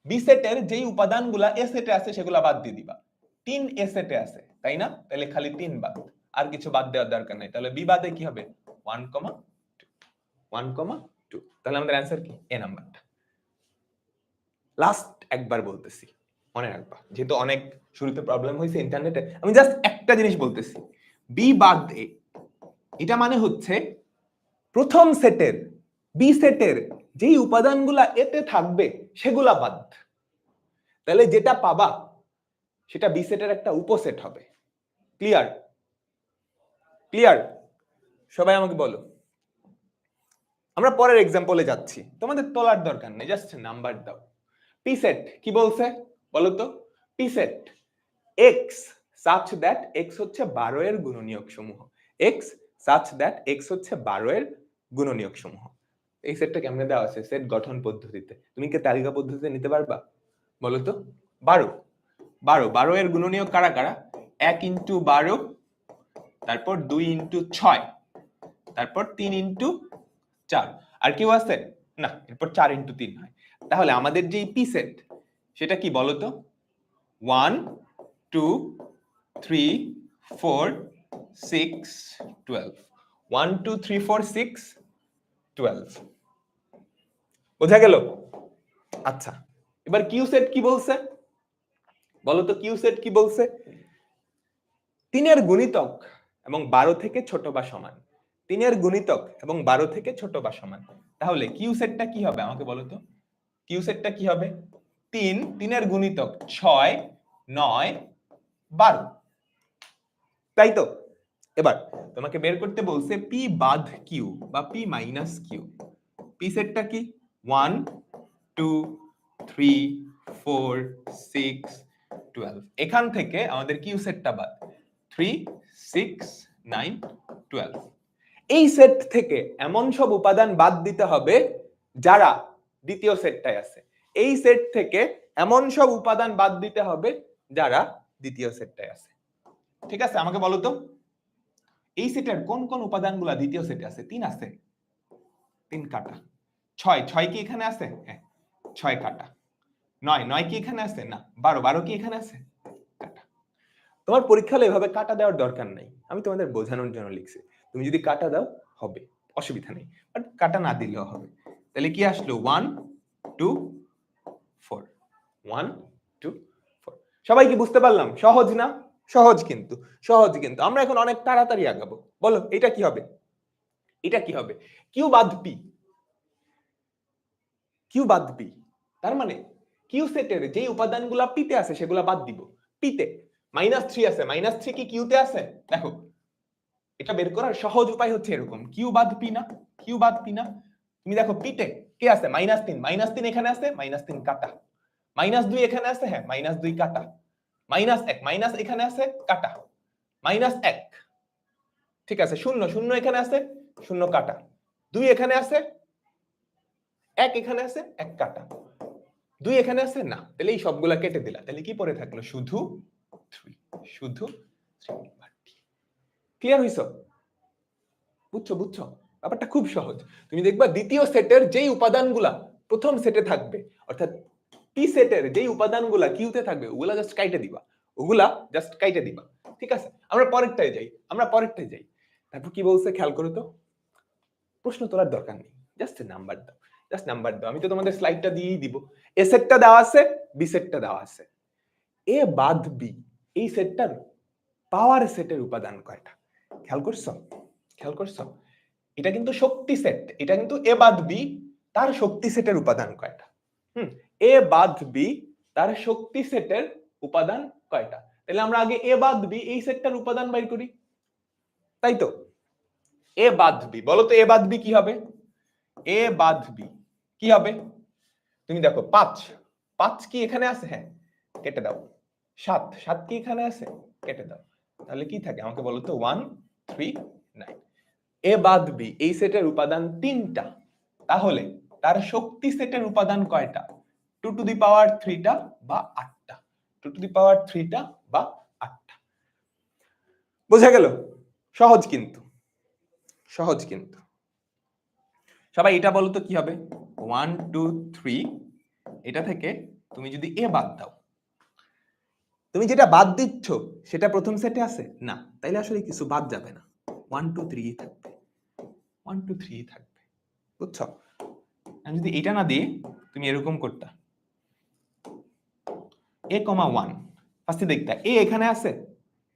বি সেটের যেই উপাদানগুলা এ সেটে আছে সেগুলা বাদ দিয়ে দিবা। 3 এ সেটে আছে, তাই না? তাহলে খালি 3 বাদ, আর কিছু বাদ দেওয়ার দরকার নাই। তাহলে বি বাদে কি হবে? 1, 2 1, 2। তাহলে আমাদের অ্যানসার কি? এ নাম্বারটা। লাস্ট একবার বলতেছি, মনে রাখবা, যেহেতু অনেক শুরুতে প্রবলেম হয়েছে ইন্টারনেটে, আমি জাস্ট একটা জিনিস বলতেছি। বি বাদ এ, এটা মানে হচ্ছে প্রথম সেটের বি সেটের যেই উপাদানগুলা এতে থাকবে সেগুলা বাদ। তাহলে যেটা পাবা সেটা বি সেটের একটা উপসেট হবে। ক্লিয়ার? ক্লিয়ার? সবাই আমাকে বলো। আমরা পরের एग्जांपलে যাচ্ছি, তোমাদের তোলার দরকার নেই, জাস্ট নাম্বার দাও। পি সেট কি বলছে বলো তো? P set x such that x হচ্ছে 12 এর গুণনীয়ক সমূহ, x such that x হচ্ছে 12 এর গুণনীয়ক সমূহ। এই সেটটা কেমনে দেওয়া আছে? সেট গঠন পদ্ধতিতে। তুমি কি তালিকা পদ্ধতিতে নিতে পারবা? বলো তো। 12 12 12 এর গুণনীয়ক কারা কারা? 1 * 12, তারপর 2 * 6, তারপর 3 * 4, আর কেউ আছে? না, এরপর 4 * 3 হয়। তাহলে আমাদের যে পি সেট সেটা কি বলো তো? 1 2 3 4 6 12, 1 2 3 4 6 12। বোঝা গেল? আচ্ছা, এবার কিউ সেট কি বলছে বলো তো? কিউ সেট কি বলছে? 3 এর গুণিতক এবং 12 থেকে ছোট বা সমান, 3 এর গুণিতক এবং 12 থেকে ছোট বা সমান। তাহলে কিউ সেটটা কি হবে আমাকে বলো তো? কিউ সেটটা কি হবে? 3 3 এর গুণিতক 6 9 12, তাই তো? এবার তোমাকে বের করতে বলছে পি বাদ কিউ বা পি মাইনাস কিউ। পি সেটটা কি? 1 2 3 4 6 12, এখান থেকে আমাদের কিউ সেটটা বাদ 3 6 9 12। এই সেট থেকে এমন সব উপাদান বাদ দিতে হবে যারা দ্বিতীয় সেটটায় আছে। এই সেট থেকে এমন সব উপাদান বাদ দিতে হবে যারা দ্বিতীয় সেটটায় আছে। ঠিক আছে? আমাকে বলো তো এই সেটের কোন কোন উপাদানগুলো দ্বিতীয় সেটে আছে? 3 আছে, 3 কাটা। 6 6 কি এখানে আছে? হ্যাঁ 6 কাটা। 9 9 কি এখানে আছে? না। 12 12 কি এখানে আছে? কাটা। তোমার পরীক্ষা হলে এভাবে কাটা দেওয়ার দরকার নাই, আমি তোমাদের বোঝানোর জন্য লিখছি। তুমি যদি কাটা দাও হবে, অসুবিধা নেই, বাট কাটা না দিলেও হবে। তাহলে কি আসলো? 1 2 4 1 2 4। সবাই কি বুঝতে পারলাম? সহজ না? সহজ কিন্তু, সহজ কিন্তু। আমরা এখন অনেক তাড়াতাড়ি আগাবো। বলো এটা কি হবে? এটা কি হবে? কিউ বাদ পি, কিউ বাদ পি, তার মানে কিউ সেটের যেই উপাদানগুলো পিতে আছে সেগুলো বাদ দিব। পিতে -3 আছে, -3 কি কিউতে আছে? দেখো এটা বের করার সহজ উপায় হচ্ছে এরকম, কিউ বাদ পি না, কিউ বাদ পি না। তুমি দেখো পিতে কে আছে? -3 -3 এখানে আছে, -3 কাটা। -2 এখানে আছে, হ্যাঁ -2 কাটা। -1 মাইনাস এখানে আছে, কাটা। -1 ঠিক আছে, 0 0 এখানে আছে, 0 কাটা। 2 এখানে আছে, 1 এখানে আছে, 1 কাটা। 2 এখানে আছে না, তাহলে এই সবগুলা কেটে দিলা, তাহলে কি পড়ে থাকলো? শুধু 3, শুধু 3। ক্লিয়ার হইছো? বুঝছো বুঝছো? ব্যাপারটা খুব সহজ। তুমি দেখবা দ্বিতীয় সেটের যেই উপাদানগুলা প্রথম সেটে থাকবে, অর্থাৎ পি সেটের যেই উপাদানগুলা কিউতে থাকবে, ওগুলা জাস্ট কাইটে দিবা, ওগুলা জাস্ট কাইটে দিবা। ঠিক আছে, আমরা পরেরটায় যাই, আমরা পরেরটায় যাই। তারপর কি বলছে খেয়াল করো তো, প্রশ্ন তোলার দরকার নেই, জাস্ট নাম্বার দাও, জাস্ট নাম্বার দাও। আমি তো তোমাদের স্লাইডটা দিয়েই দিব। এ সেটটা দেওয়া আছে, বি সেটটা দেওয়া আছে। এ বাদ বি এই সেটটার পাওয়ার সেটের উপাদান কয়টা? খেয়াল করছো? খেয়াল করছো? এটা কিন্তু শক্তি সেট, এটা কিন্তু এ বাদ বি তার শক্তি সেটের উপাদান কয়টা? এ বাদ বি তার শক্তি সেটের উপাদান কয়টা? তাহলে আমরা আগে এ বাদ বি এই সেটটার উপাদান বাইর করি, তাই তো? এ বাদ বি, বলো তো এ বাদ বি কি হবে? এ বাদ বি কি হবে? তুমি দেখো 5 5 কি এখানে আছে? হ্যাঁ কেটে দাও। 7 7 কি এখানে আছে? কেটে দাও। তাহলে কি থাকে আমাকে বলো তো? 1 3 9। এ বাদ বি এই সেটের উপাদান 3টা, তাহলে তার শক্তি সেটের উপাদান কয়টা? 2 টু দি পাওয়ার 3টা বা 8টা, 2 টু দি পাওয়ার 3টা বা 8টা। বোঝা গেল? সহজ কিন্তু, সহজ কিন্তু। সবাই এটা বলো তো কি হবে? 1 2 3, এটা থেকে তুমি যদি এ বাদ দাও, তুমি যেটা বাদ দিচ্ছ সেটা প্রথম সেটে আছে না, তাইলে আসলে কিছু বাদ যাবে না, 1 2 3 থাকবে, 1 2 3 থাকবে। বুঝছো? আমি যদি এটা না দিয়ে তুমি এরকম করতা, a, 1 ফার্স্টে দেখতা এ এখানে আছে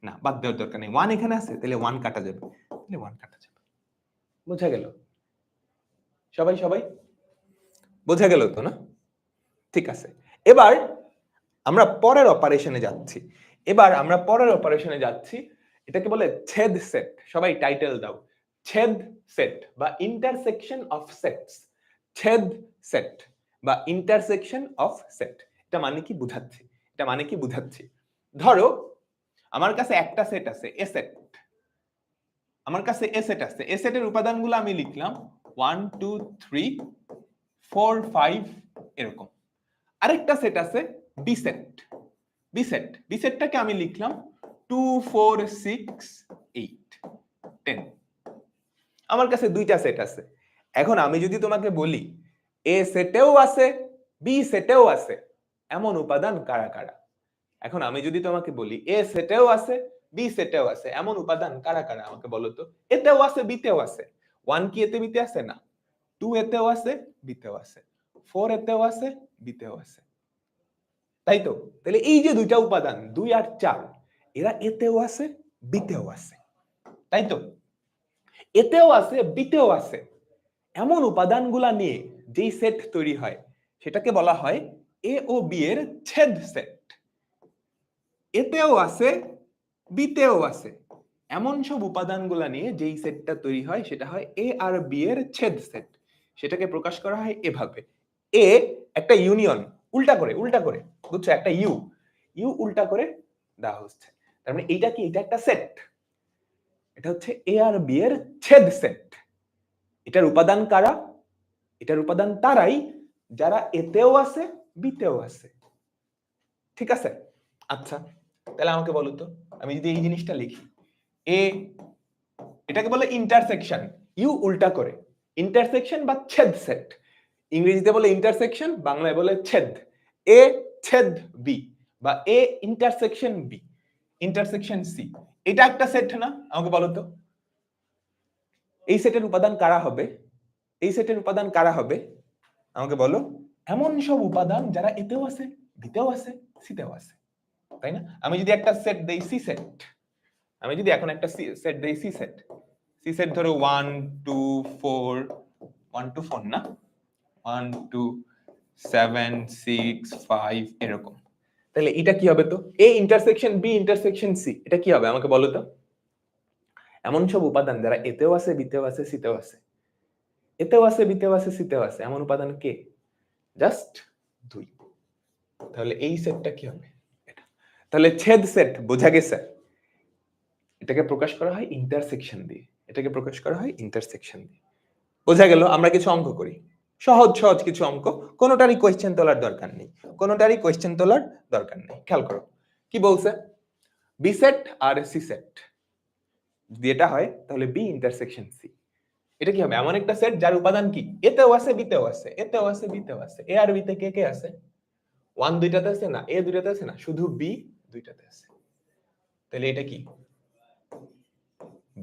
না, বাদ দেওয়ার দরকার নেই, 1 এখানে আছে, তাহলে 1 কাটা যাবে, তাহলে 1 কাটা যাবে। বোঝা গেল? সবাই সবাই বোঝা গেল তো না? ঠিক আছে, এবার আমরা পরের অপারেশনে যাচ্ছি। এবার আমরা পরের অপারেশনে যাচ্ছি, এটাকে বলে ছেদ সেট। সবাই টাইটেল দাও, ছেদ সেট বা ইন্টারসেকশন অফ সেটস। ছেদ সেট বা ইন্টারসেকশন অফ সেট, এটা মানে কি বুঝাচ্ছি? এটা মানে কি বুঝাচ্ছি? ধরো আমার কাছে একটা সেট আছে এ সেট, আমার কাছে এ সেট আছে, এ সেটের উপাদানগুলো আমি লিখলাম 1 2 3 4 5 এরকম। আরেকটা সেট আছে B set, B set, B সেটটাকে আমি লিখলাম 2 4 6 8 10। আমার কাছে দুইটা সেট আছে। এখন আমি যদি তোমাকে বলি এ সেটেও আছে বি সেটেও আছে এমন উপাদান কারা কারা? এখন আমি যদি তোমাকে বলি এ সেটেও আছে বি সেটেও আছে এমন উপাদান কারা কারা, আমাকে বলো তো। এতেও আছে বিতেও আছে, 1 কি এতে বিতে আছে? না। 2 এতেও আছে বিতেও আছে, 4 এতেও আছে বিতেও আছে, তাই তো? তাহলে এই যে দুইটা উপাদান 2 আর 4, এরা এতেও আছে বিতেও আছে, তাই তো? এতেও আছে বিতেও আছে এমন উপাদানগুলা নিয়ে যেই সেট তৈরি হয় সেটাকে বলা হয় এ ও বি এর ছেদ সেট। এতেও আছে বিতেও আছে এমন সব উপাদানগুলা নিয়ে যেই সেটটা তৈরি হয় সেটা হয় এ আর বি এর ছেদ সেট। সেটাকে প্রকাশ করা হয় এভাবে, এ একটা ইউনিয়ন, উল্টা করে, উল্টা করে, বুঝছো? একটা ইউ, ইউ উল্টা করে দেওয়া হচ্ছে, তার মানে এইটা কি? এটা একটা সেট, এটা হচ্ছে এ আর বি এর ছেদ সেট। এটার উপাদান কারা? এটার উপাদান তারাই যারা এতেও আছে বিতেও আছে। ঠিক আছে? আচ্ছা তাহলে আমাকে বলো তো, আমি যদি এই জিনিসটা লিখি এ, এটাকে বলে ইন্টারসেকশন, ইউ উল্টা করে, ইন্টারসেকশন বা ছেদ সেট। ইংরেজিতে বলে ইন্টারসেকশন, বাংলায় বলে ছেদ। এ ছেদ বি বা A intersection B intersection C, এটা একটা সেট না? আমাকে বলো তো, এই সেটের উপাদান কারা হবে? এই সেটের উপাদান কারা হবে আমাকে বলো? এমন সব উপাদান যারা এতেও আছে, বিতেও আছে, সিতেও আছে, তাই না? আমি যদি একটা সেট দেই সি সেট, আমি যদি এখন একটা সেট দেই সি সেট, সি সেট ধরো 1 2 4, 1 2 4 না, 1 2 7 6 5 এরকম, তাহলে এটা কি হবে তো? A intersection B intersection C, এটা কি হবে আমাকে বলো তো? এমন সব উপাদান যারা এতেও আছে, বিতেও আছে, সিতেও আছে, এতেও আছে, বিতেও আছে, সিতেও আছে, এমন উপাদান কে? জাস্ট 2। তাহলে এই সেটটা কি হবে? এটা। তাহলে ছেদ সেট বোঝা গেছে, এটাকে প্রকাশ করা হয় ইন্টারসেকশন দিয়ে, এটাকে প্রকাশ করা হয় ইন্টারসেকশন দিয়ে। বোঝা গেল? আমরা কিছু অঙ্ক করি, সহজ সহজ কিছু অঙ্ক, কোনোটারই কোয়েশ্চেন তোলার দরকার নেই, কোনোটারই কোয়েশ্চেন তোলার দরকার নেই। খেয়াল করো কি বলছে, B set R she said যদি এটা হয় তাহলে বি ইন্টারসেকশন সি, এটা কি হবে? এমন একটা সেট যার উপাদান কি এতেও আছে, বিতেও আছে, এতেও আছে, বিতেও আছে। এ আর বিতে কে কে আছে? 1 দুইটাতে আছে না, এ দুইটাতে আছে না, শুধু বি দুইটাতে আছে। তাহলে এটা কি?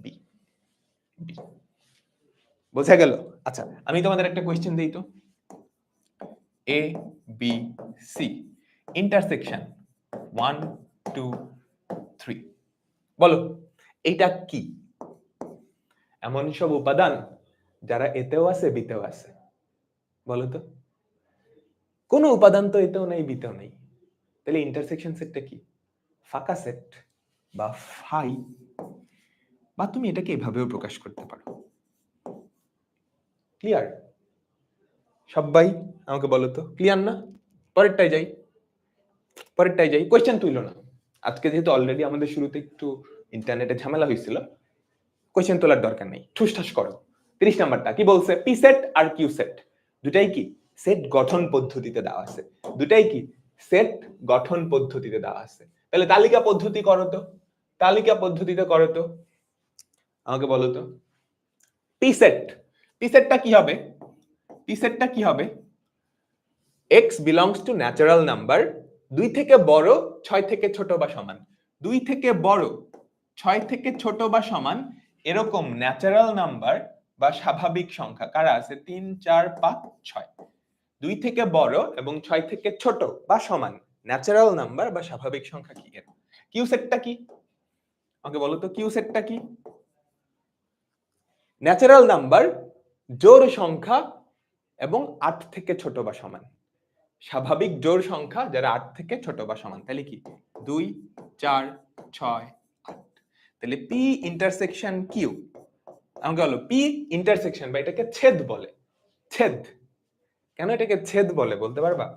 বি। বি। বোঝা গেল? আচ্ছা, আমি তোমাদের একটা কোয়েশ্চেন দেই তো, এ বি সি ইন্টারসেকশন 1 2 3, বলো এটা কি? এমন সব উপাদান যারা এতেও আছে, বিতেও আছে, বলো তো? কোনো উপাদান তো এতেও নেই, বিতেও নেই, তাহলে ইন্টারসেকশন সেটটা কি? ফাঁকা সেট বা ফাই, বা তুমি এটাকে এভাবেও প্রকাশ করতে পারো। ক্লিয়ার? সবাই আমাকে বলো তো, ক্লিয়ার না? পরেরটাই যাই, পরেরটাই যাই, কোয়েশ্চেন তুইলো না আজকে, যেহেতু অলরেডি আমাদের শুরুতে একটু ইন্টারনেটে ঝামেলা হয়েছিল, কোয়েশ্চেন তোলার দরকার নেই, ঠুসঠাস করো। 30 নাম্বারটা কি বলছে? পি সেট আর কিউ সেট দুটাই কি সেট গঠন পদ্ধতিতে দেওয়া আছে, দুটাই কি সেট গঠন পদ্ধতিতে দেওয়া আছে। তাহলে তালিকা পদ্ধতি করো তো, তালিকা পদ্ধতিতে করো তো, আমাকে বলো তো পি সেট, পি সেটটা কি হবে? পি সেটটা কি হবে? x belongs to natural number 2 থেকে বড় 6 থেকে ছোট বা সমান, 2 থেকে বড় 6 থেকে ছোট বা সমান এরকম ন্যাচারাল নাম্বার বা স্বাভাবিক সংখ্যা কারা আছে? 3 4 5 6। 2 থেকে বড় এবং 6 থেকে ছোট বা সমান ন্যাচারাল নাম্বার বা স্বাভাবিক সংখ্যা কি এর? কিউ সেটটা কি আমাকে বলো তো, কিউ সেটটা কি? ন্যাচারাল নাম্বার জোড় সংখ্যা এবং 8 থেকে ছোট বা সমান, স্বাভাবিক জোড় সংখ্যা যারা 8 থেকে ছোট বা সমান, তাহলে কি 2 4 6 8। তাহলে পি ইন্টারসেকশন কিউ আমাকে বলো, পি ইন্টারসেকশন বা এটাকে ছেদ বলে, ছেদ। কেন এটাকে ছেদ বলে বলতে পারবা?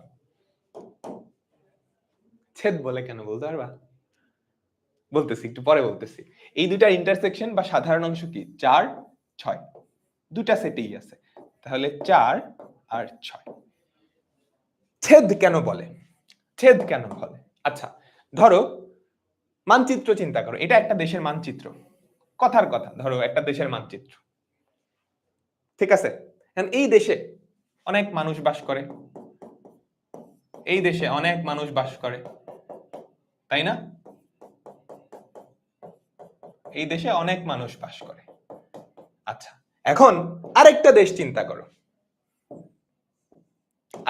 ছেদ বলে কেন বলতে পারবা? বলতেছি, একটু পরে বলতেছি। এই দুটা ইন্টারসেকশন বা সাধারণ অংশ কি 4 6, দুটা সেটেই আছে, তাহলে 4 আর 6। ছেদ কেন বলে? ছেদ কেন বলে? আচ্ছা, ধরো মানচিত্র চিন্তা করো, এটা একটা দেশের মানচিত্র, কথার কথা, ধরো একটা দেশের মানচিত্র, ঠিক আছে? এই দেশে অনেক মানুষ বাস করে, এই দেশে অনেক মানুষ বাস করে, তাই না? এই দেশে অনেক মানুষ বাস করে। আচ্ছা, এখন আরেকটা দেশ চিন্তা করো,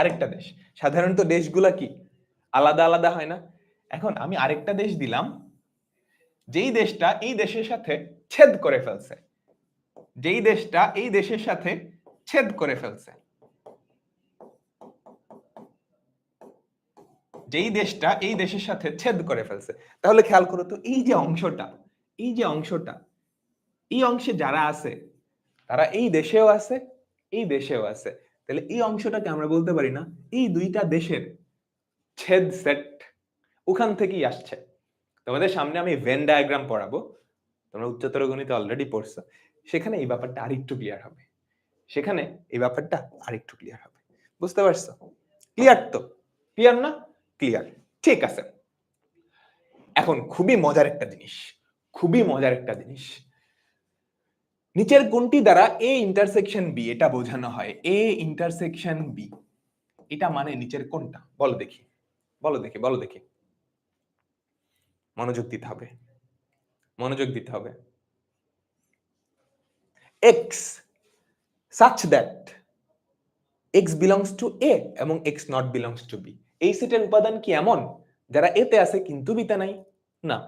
আরেকটা দেশ। সাধারণত দেশগুলা কি আলাদা আলাদা হয় না? এখন আমি আরেকটা দেশ দিলাম, যেই দেশটা এই দেশের সাথে ছেদ করে ফেলছে, যেই দেশটা এই দেশের সাথে ছেদ করে ফেলছে, যেই দেশটা এই দেশের সাথে ছেদ করে ফেলছে, তাহলে খেয়াল করো তো, এই যে অংশটা, এই যে অংশটা, এই অংশে যারা আছে তারা এই দেশেও আছে, এই দেশেও আছে, তাহলে এই অংশটাকে আমরা বলতে পারি না এই দুইটা দেশের ছেদ সেট ওখান থেকেই আসছে। তোমাদের সামনে আমি ভেন ডায়াগ্রাম পড়াবো, তোমরা উচ্চতর গণিতে অলরেডি পড়ছো, সেখানে এই ব্যাপারটা আরেকটু ক্লিয়ার হবে, সেখানে এই ব্যাপারটা আরেকটু ক্লিয়ার হবে। বুঝতে পারছো? ক্লিয়ার তো? ক্লিয়ার না? ক্লিয়ার, ঠিক আছে। এখন খুবই মজার একটা জিনিস, খুবই মজার একটা জিনিস, নিচের কোনটি দ্বারা এ ইন্টারসেকশন বি এটা বোঝানো হয়? এ ইন্টারসেকশন বি এটা মানে নিচের কোনটা? বলো দেখি, বলো দেখি, বলো দেখি। মনোযোগ দিতে হবে, মনোযোগ দিতে হবে। X such that x belongs to a এবং x not belongs to b। এই সেটের উপাদান কি এমন যারা এতে আছে কিন্তু বিতে নাই? না।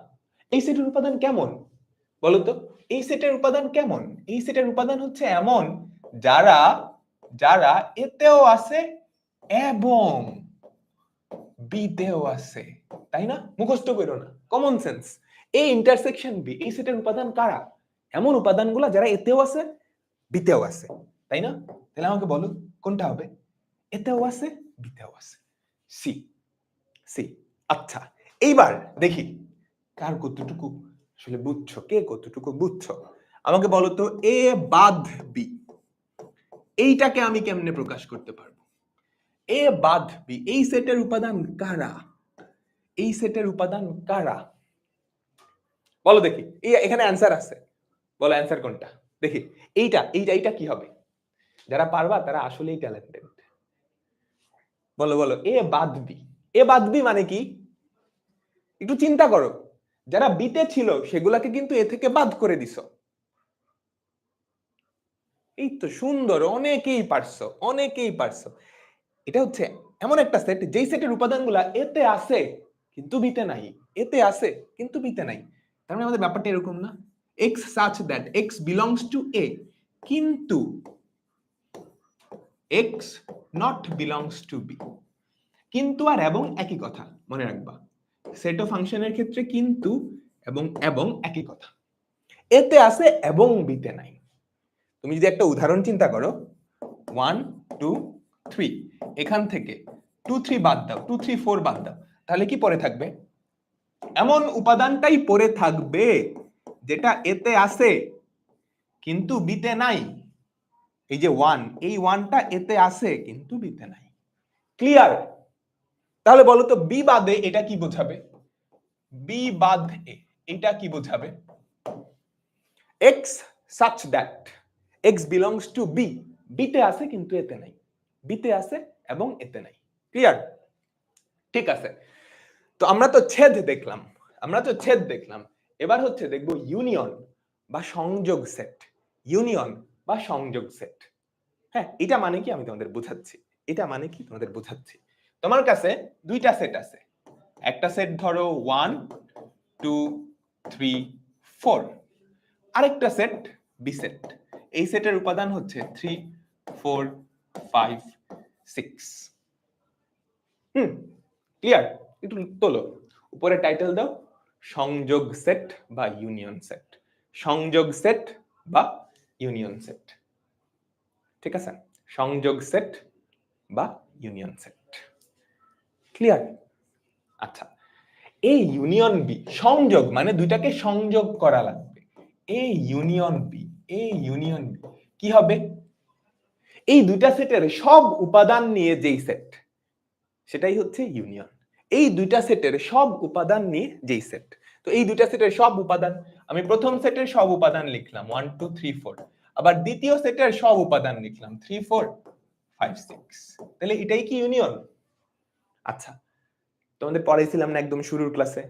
এই সেটের উপাদান কেমন বলো তো? এই সেটের উপাদান কেমন? এই সেটের উপাদান হচ্ছে এমন যারা যারা এতেও আছে এবং বিতেও আছে, তাই না? মুখস্থ করো না, কমন সেন্স। এই ইন্টারসেকশন বি এই সেটের উপাদান কারা? এমন উপাদানগুলো যারা এতেও আছে বিতেও আছে, তাই না? তাহলে আমাকে বলো কোনটা হবে? এতেও আছে বিতেও আছে, সি সি। আচ্ছা এইবার দেখি কার কতটুকু আসলে বুঝছো, কে কতটুকু বুঝছো। আমাকে বলো তো এ বাদ বি এইটাকে আমি কেমনে প্রকাশ করতে পারবো? এ বাদ বি এই সেটের উপাদান কারা? এই সেটের উপাদান কারা বলো দেখি। এখানে অ্যান্সার আছে, বলো অ্যান্সার কোনটা দেখি। এইটা এইটা এইটা কি হবে? যারা পারবা তারা আসলেই ট্যালেন্টেড। বলো বলো এ বাদ বি। এ বাদ বি মানে কি? একটু চিন্তা করো, যারা বিতে ছিল সেগুলাকে কিন্তু এ থেকে বাদ করে দিছো। এই তো সুন্দর, অনেকেই পারছো, অনেকেই পারছো। এটা হচ্ছে এমন একটা সেট যেই সেটের উপাদানগুলা এতে আছে কিন্তু বিতে নাই, এতে আছে কিন্তু বিতে নাই। তার মানে আমাদের ব্যাপারটা এরকম না, x such that x belongs to a কিন্তু x not belongs to b। কিন্তু আর এবং একই কথা, মনে রাখবা। সেট অফ ফাংশনের ক্ষেত্রে কিন্তু এবং একই কথা। এতে আছে এবং বিতে নাই। তুমি যদি একটা উদাহরণ চিন্তা করো 1 2 3 এখান থেকে 2 3 বাদ দাও, 2 3 4 বাদ দাও, তাহলে কি পড়ে থাকবে? এমন উপাদানটাই পড়ে থাকবে যেটা এতে আছে কিন্তু বিতে নাই। এই যে 1, এই 1টা এতে আছে কিন্তু বিতে নাই। ক্লিয়ার? তাহলে বলো তো বি বাদে এটা কি বোঝাবে? বি বাদ এ এটা কি বোঝাবে? x such that x belongs to b বিতে আছে কিন্তু এতে নাই, বিতে আছে এবং এতে নাই। ক্লিয়ার? ঠিক আছে, তো আমরা তো ছেদ দেখলাম, আমরা তো ছেদ দেখলাম। এবার হচ্ছে দেখবো ইউনিয়ন বা সংযোগ সেট। ইউনিয়ন বা সংযোগ সেট, হ্যাঁ এটা মানে কি আমি তোমাদের বোঝাচ্ছি। এটা মানে কি তোমাদের বোঝাচ্ছি। তোমার কাছে দুইটা সেট আছে, একটা সেট ধরো 1 2 3 4, আরেকটা সেট বি সেট। এই সেটের উপাদান হচ্ছে 3 4 5 6। ক্লিয়ার? একটু তোলো, উপরে টাইটেল দাও সংযোগ সেট বা ইউনিয়ন সেট। সংযোগ সেট বা ইউনিয়ন সেট, ঠিক আছে? সংযোগ সেট বা ইউনিয়ন সেট। ক্লিয়ার? আচ্ছা এই ইউনিয়ন বি, সংযোগ মানে দুইটাকে সংযোগ করা লাগবে। এই ইউনিয়ন বি, এই ইউনিয়ন বি কি হবে? এই দুইটা সেটের সব উপাদান নিয়ে যেই সেট সেটাই হচ্ছে ইউনিয়ন। এই দুইটা সেটের সব উপাদান নিয়ে যেই সেট। তো এই দুইটা সেটের সব উপাদান, আমি প্রথম সেটের সব উপাদান লিখলাম 1 2 3 4, আবার দ্বিতীয় সেটের সব উপাদান লিখলাম 3 4 5 6। তাহলে এটাই কি ইউনিয়ন? আচ্ছা তোমাদের পড়াইছিলাম না একদম শুরুর ক্লাসে,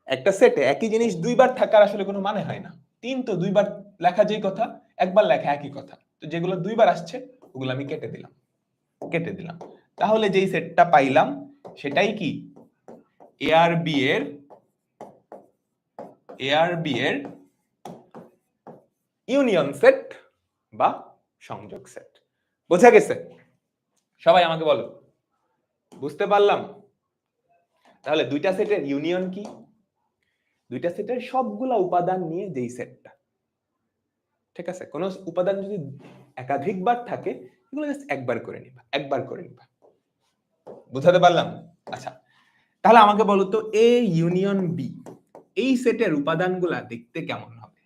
একটা সেটে একই জিনিস দুইবার থাকার আসলে কোনো মানে হয় না। 3 তো দুইবার লেখা যেই কথা, একবার লেখা একই কথা। তো যেগুলো দুইবার আসছে ওগুলো আমি কেটে দিলাম, কেটে দিলাম। তাহলে যেই সেটটা পাইলাম সেটাই কি এ আর বি এর ইউনিয়ন সেট বা সংযোগ সেট। বোঝা গেছে? সবাই আমাকে বলো, বুঝতে পারলাম? তাহলে দুইটা সেটের ইউনিয়ন কি? দুইটা সেটের সবগুলা উপাদান নিয়ে যেই সেটটা, ঠিক আছে? কোন উপাদান যদি একাধিকবার থাকে এগুলো জাস্ট একবার করে নিবা, একবার করে নিবা। বুঝাতে পারলাম? আচ্ছা তাহলে আমাকে বলো তো এ ইউনিয়ন বি এই সেটের উপাদানগুলা দেখতে কেমন হবে?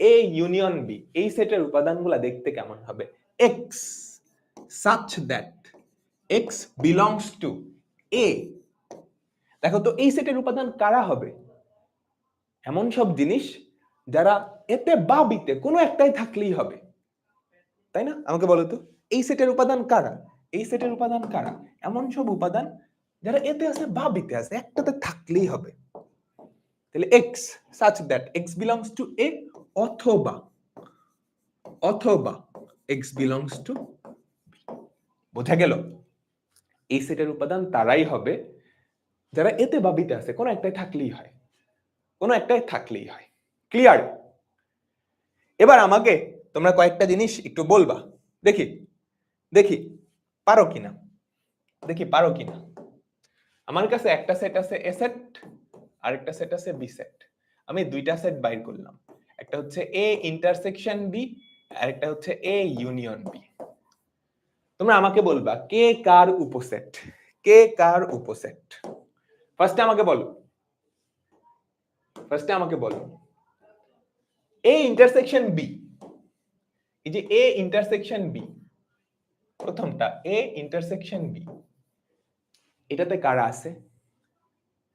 এ ইউনিয়ন বি এই সেটের উপাদানগুলা দেখতে কেমন হবে? x such that x belongs to a। দেখো তো এই সেটের উপাদান কারা হবে? এমন সব জিনিস যারা এতে বা বিতে কোনো একটাই থাকলেই হবে, তাই না? আমাকে বলো তো এই সেটের উপাদান কারা? এই সেটের উপাদান কারা? এমন সব উপাদান যারা এতে আছে বা বিতে আছে, একটাতে থাকলেই হবে। তাহলে x such that x belongs to a অথবা অথবা x belongs to b। বোঝা গেল? এই সেটের উপাদান তারাই হবে যারা এতে বা বিতে আছে, কোনো একটাই থাকলেই হয়, কোনো একটাই থাকলেই হয়। ক্লিয়ার? এবার আমাকে তোমরা কয়েকটা জিনিস একটু বলবা, দেখি দেখি পারো কিনা, দেখি পারো কিনা। আমার কাছে একটা সেট আছে এ সেট, আরেকটা সেট আছে বি সেট। আমি দুইটা সেট বাইর করলাম, একটা হচ্ছে এ ইন্টারসেকশন বি, আরেকটা হচ্ছে এ ইউনিয়ন বি। তোমরা আমাকে বলবা কে কার উপসেট, কে কার উপসেট। ফার্স্টে আমাকে বলো, ফার্স্টে আমাকে বলো এ ইন্টারসেকশন বি, এই যে এ ইন্টারসেকশন বি, প্রথমটা এ ইন্টারসেকশন বি, এটাতে কারা আছে?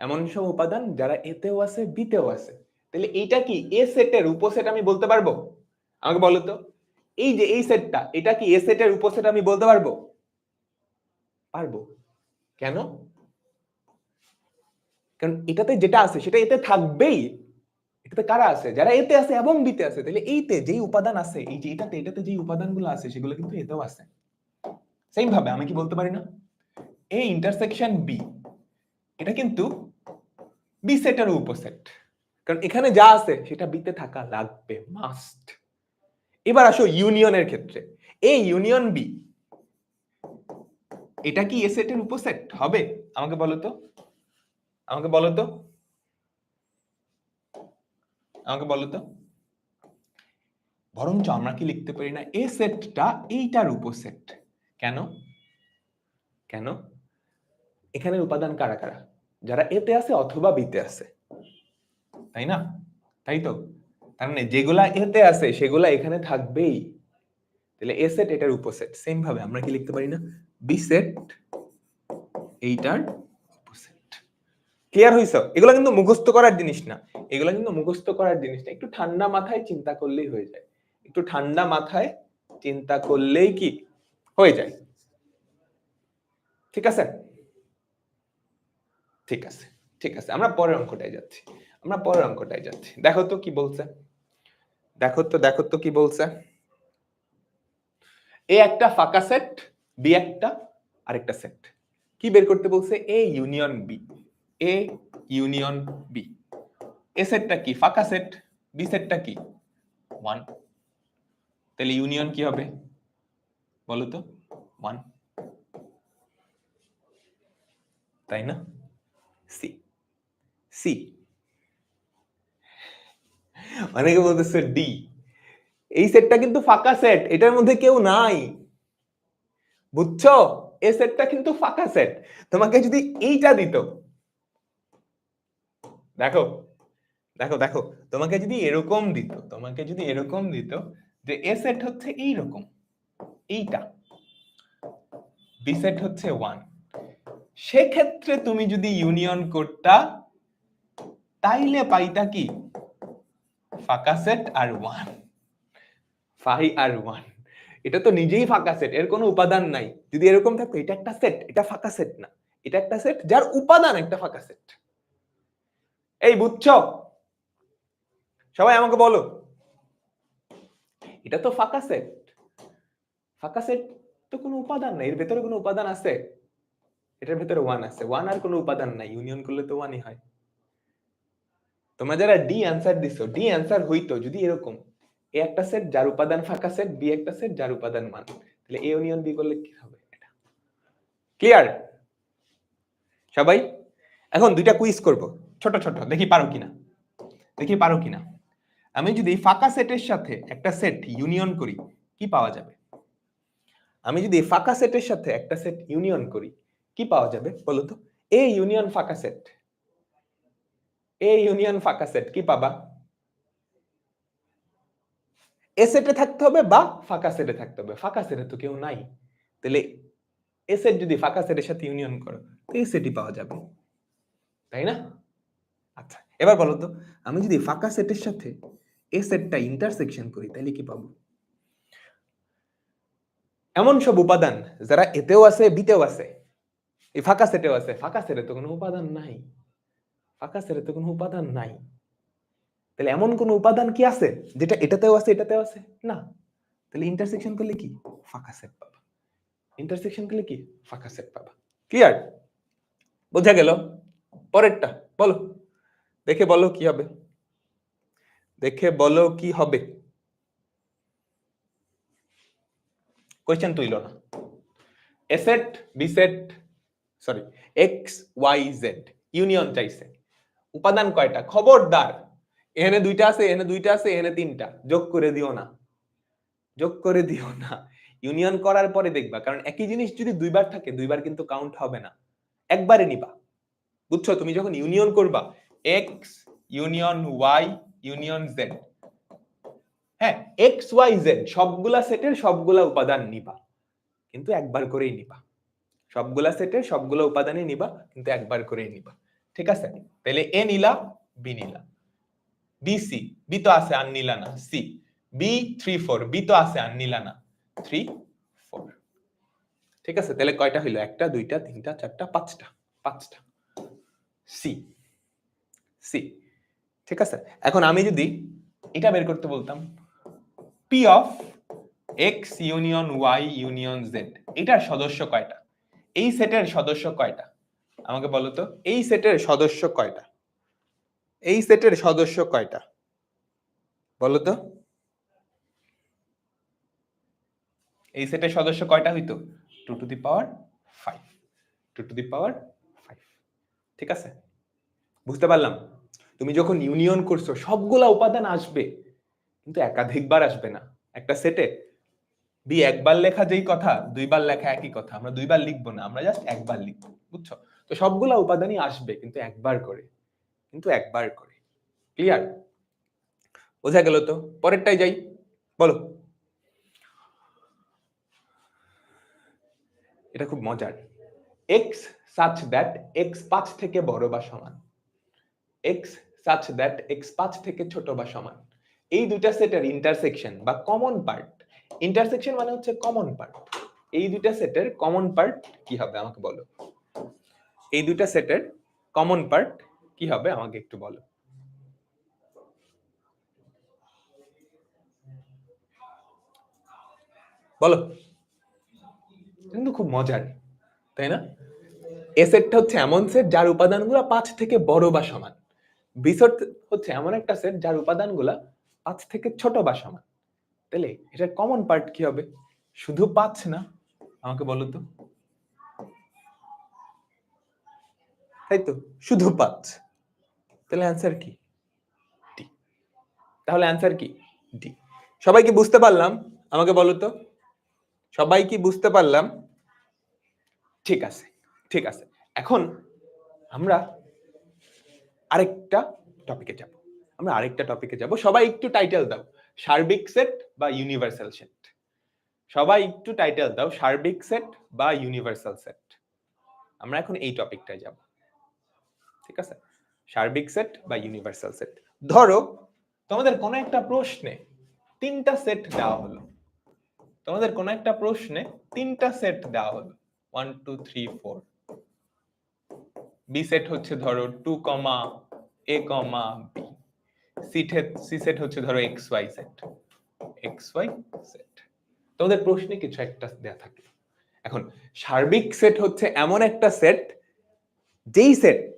এমন সব উপাদান যারা এতেও আছে বিতেও আছে। তাহলে এইটা কি এ সেটের উপসেট আমি বলতে পারবো? আমাকে বলো তো, এই যে এই সেটটা, এটা কি এ সেটের উপসেট আমি বলতে পারবো? পারবো। কেন? কারণ এটাতে যেটা আছে সেটা এতে থাকবেই। এটাতে কারা আছে? যারা এতে আছে এবং বিতে আছে। তাহলে এইতে যেই উপাদান আছে, এই যে এটাতে যেই উপাদানগুলো আছে সেগুলো কিন্তু এতেও আছে। সেম ভাবে আমি কি বলতে পারি না এ ইন্টারসেকশন বি, এটা কিন্তু বি সেটের উপসেট, কারণ এখানে যা আছে সেটা বিতে থাকা লাগবে, মাস্ট। এবার আসো ইউনিয়নের ক্ষেত্রে, এ ইউনিয়ন বি, এটা কি এ সেটের উপসেট হবে? আমাকে বলো তো, আমাকে বলো তো, আমাকে বলো তো। বরঞ্চ আমরা কি লিখতে পারি না এ সেটটা এইটার উপসেট? কেন? কেন? এখানের উপাদান কারা কারা? যারা এতে আছে অথবা বিতে আছে, তাই না? তাই তো? তার মানে যেগুলা এতে আছে সেগুলা এখানে থাকবেই। তাহলে এ সেট এটার উপসেট। সেম ভাবে আমরা কি লিখতে পারি না বি সেট এইটার উপসেট। ক্লিয়ার হইছো? এগুলা কিন্তু মুখস্থ করার জিনিস না, এগুলা কিন্তু মুখস্থ করার জিনিস না, একটু ঠান্ডা মাথায় চিন্তা করলেই হয়ে যায়। একটু ঠান্ডা মাথায় চিন্তা করলেই কি হয়ে যায়। ঠিক আছে? ঠিক আছে, ঠিক আছে, আমরা পরের অঙ্কটায় যাচ্ছি, আমরা পরের অঙ্কটায় যাচ্ছি। দেখো তো কি বলছে, দেখো তো, দেখো তো কি বলছে। এ একটা ফাঁকা সেট, বি একটা আরেকটা সেট। কি বের করতে বলছে? A union B, A union B. A সেটটা কি? ফাঁকা সেট। বি সেটটা কি? 1। তাহলে ইউনিয়ন কি হবে বলো তো? 1, তাই না? C, C. অনেকে বলতেছে ডি। এই সেটটা কিন্তু ফাঁকা সেট, এটার মধ্যে কেউ নাই, বুঝছো? এই সেটটা কিন্তু ফাঁকা সেট। তোমাকে যদি এইটা দিত, দেখো দেখো দেখো, তোমাকে যদি এরকম দিত, তোমাকে যদি এরকম দিত যে এ সেট হচ্ছে এইরকম, এইটা, বি সেট হচ্ছে 1, সেক্ষেত্রে তুমি যদি ইউনিয়ন করতা তাইলে পাইতা কি? ফাঁকা সেট আর 1, ফাই আর 1। এটা তো নিজেই ফাঁকা সেট, এর কোনো উপাদান নাই। যদি এরকম থাকতো এটা একটা সেট, এটা ফাঁকা সেট না, এটা একটা সেট যার উপাদান একটা ফাঁকা সেট। এই বুঝছো? সবাই আমাকে বলো, এটা তো ফাঁকা সেট, ফাঁকা সেট তো কোনো উপাদান নাই, এর ভেতরে কোনো উপাদান আছে? এটার ভেতরে 1 আছে, 1 আর কোনো উপাদান নাই, ইউনিয়ন করলে তো 1ই হয়। তোমরা যারা ডি অ্যানসার দিছো, ডি অ্যানসার হইতো যদি এরকম এ একটা সেট যার উপাদান ফাঁকা সেট, বি একটা সেট যার উপাদান 1, তাহলে এ ইউনিয়ন বি করলে কি হবে? এটা ক্লিয়ার সবাই? এখন দুইটা কুইজ করব, ছোট ছোট, দেখি পারো কিনা, দেখি পারো কিনা। আমি যদি ফাঁকা সেটের সাথে একটা সেট ইউনিয়ন করি কি পাওয়া যাবে? আমি যদি ফাঁকা সেটের সাথে একটা সেট ইউনিয়ন করি কি পাওয়া যাবে বলো তো? এ ইউনিয়ন ফাঁকা সেট, এ ইউনিয়ন ফাঁকা সেট কি পাবা? এ সেটে থাকতে হবে বা ফাঁকা সেটে থাকতে হবে, ফাঁকা সেটে তো কেউ নাই। তাহলে এ সেট যদি ফাঁকা সেটের সাথে ইউনিয়ন করো তো এ সেটই পাওয়া যাবে, তাই না? আচ্ছা এবার বলো তো, আমি যদি ফাঁকা সেটের সাথে এ সেটটা ইন্টারসেকশন করি তাহলে কি পাবো? এমন সব উপাদান যারা এতেও আছে বিতেও আছে, এই ফাঁকা সেটেও আছে। ফাঁকা সেটে তো কোনো উপাদান নাই, ফাঁকা সেটে তো কোনো উপাদান নাই। তাহলে এমন কোন উপাদান কি আছে যেটা এটাতেও আছে এটাতেও আছে? না। তাহলে ইন্টারসেকশন করলে কি? ফাঁকা সেট পাবা। ইন্টারসেকশন করলে কি? ফাঁকা সেট পাবা। ক্লিয়ার? বোঝা গেল? পরেরটা বলো, দেখে বলো কি হবে, দেখে বলো কি হবে। কোয়েশ্চেন তুইল না। A set B set, sorry, X Y Z union চাইছে। উপাদান কয়টা? খবরদার এখানে দুইটা আছে, এখানে দুইটা আছে, এখানে তিনটা, যোগ করে দিও না, যোগ করে দিও না। ইউনিয়ন করার পরে দেখবা, কারণ একই জিনিস যদি দুইবার থাকে দুইবার কিন্তু কাউন্ট হবে না, একবারে নিবা। বুঝছো? তুমি যখন ইউনিয়ন করবা X union Y union Z, হ্যাঁ এক্স ওয়াই জেড সবগুলা সেটের সবগুলা উপাদান নিবা, কিন্তু একবার করেই নিবা। সবগুলা সেটের সবগুলা উপাদানই নিবা, কিন্তু একবার করেই নিবা। ঠিক আছে? তাহলে এ নিলা, বি নিলা, বি সি, বি তো আছে আর নিলা না, সি বি 3 4, বি তো আছে আর নিলা না, 3 4। ঠিক আছে? তাহলে কয়টা হইলো? একটা দুইটা তিনটা চারটা পাঁচটা, পাঁচটা সি, সি। ঠিক আছে? এখন আমি যদি এটা বের করতে বলতাম, P of X union Y union Z, এটার সদস্য কয়টা? এই সেটের সদস্য কয়টা আমাকে বলো তো? এই সেটের সদস্য কয়টা? এই সেটের সদস্য কয়টা বলো তো? এই সেটের সদস্য কয়টা হইতো? 2 to the power 5, 2 to the পাওয়ার 5। ঠিক আছে? বুঝতে পারলাম? তুমি যখন ইউনিয়ন করছো সবগুলা উপাদান আসবে, কিন্তু একাধিকবার আসবে না। একটা সেটে বি একবার লেখা যেই কথা, দুইবার লেখা একই কথা। আমরা দুইবার লিখবো না, আমরা জাস্ট একবার লিখবো। বুঝছো? তো সবগুলা উপাদানই আসবে, কিন্তু একবার করে, কিন্তু একবার করে। ক্লিয়ার? বোঝা গেল তো? পরেরটাই যাই, বলো। এটা খুব মজার। এক্স সাচ দ্যাট এক্স 5 থেকে বড় বা সমান, এক্স সাচ দ্যাট এক্স 5 থেকে ছোট বা সমান। এই দুইটা সেটের ইন্টারসেকশন বা কমন পার্ট, ইন্টারসেকশন মানে হচ্ছে কমন পার্ট, এই দুইটা সেটের কমন পার্ট কি হবে আমাকে বলো। এই দুইটা সেটের কমন পার্ট কি হবে আমাকে একটু বলো। বলো। কিন্তু খুব মজার, তাই না? এ সেটটা হচ্ছে এমন সেট যার উপাদানগুলো 5 থেকে বড় বা সমান। বি সেট হচ্ছে এমন একটা সেট যার উপাদানগুলো 5 থেকে ছোট বা সমান। তাহলে এটার কমন পার্ট কি হবে? শুধু 5 না, আমাকে বলো তো। তাই তো, শুধু 5। তাহলে অ্যান্সার কি? ডি। তাহলে অ্যান্সার কি? ডি। সবাই কি বুঝতে পারলাম? আমাকে বলো তো, সবাই কি বুঝতে পারলাম? ঠিক আছে, ঠিক আছে। এখন আমরা আরেকটা টপিকে যাব, আমরা আরেকটা টপিকে যাব। সবাই একটু টাইটেল দাও, সার্বিক সেট বা ইউনিভার্সাল সেট। সবাই একটু টাইটেল দাও, সার্বিক সেট বা ইউনিভার্সাল সেট। আমরা এখন এই টপিকটায় যাব। ঠিক আছে? সার্বিক সেট বা ইউনিভার্সাল সেট। ধরো তোমাদের কোন একটা প্রশ্নে তিনটা সেট দেওয়া হলো, তোমাদের কোন একটা প্রশ্নে তিনটা সেট দেওয়া হলো, 1 2 3 4। বি সেট হচ্ছে ধরো 2, a, b। সি সেট হচ্ছে ধরো X Y set, X Y set. তোমাদের প্রশ্নে কিছু একটা দেয়া থাকে। এখন সার্বিক সেট হচ্ছে এমন একটা সেট, যেই সেট,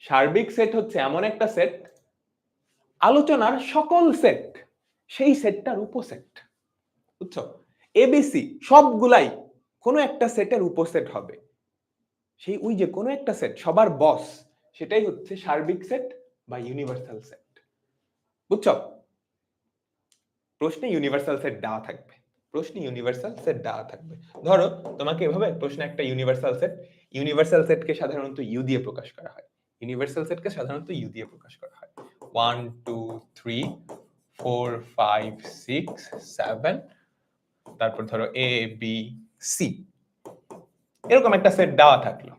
সার্বিক সেট হচ্ছে এমন একটা সেট আলোচনার সকল সেট সেই সেটটার উপসেট। বুঝছো? এবিসি সবগুলাই কোনো একটা সেটের উপসেট হবে। সেই ওই যে কোনো একটা সেট সবার বস, সেটাই হচ্ছে সার্বিক সেট বা ইউনিভার্সাল সেট। বুঝছো? প্রশ্নে ইউনিভার্সাল সেট দেওয়া থাকবে, প্রশ্নে ইউনিভার্সাল সেট দেওয়া থাকবে। ধরো তোমাকে এভাবে প্রশ্নে একটা ইউনিভার্সাল সেট, ইউনিভার্সাল সেটকে সাধারণত ইউ দিয়ে প্রকাশ করা হয়, ইউনিভার্সাল সেটকে সাধারণত ইউ দিয়ে প্রকাশ করা হয়। 1 2 3 4 5 6 7, তারপর ধরো এ বি সি, এরকম একটা সেট দেওয়া থাকলো।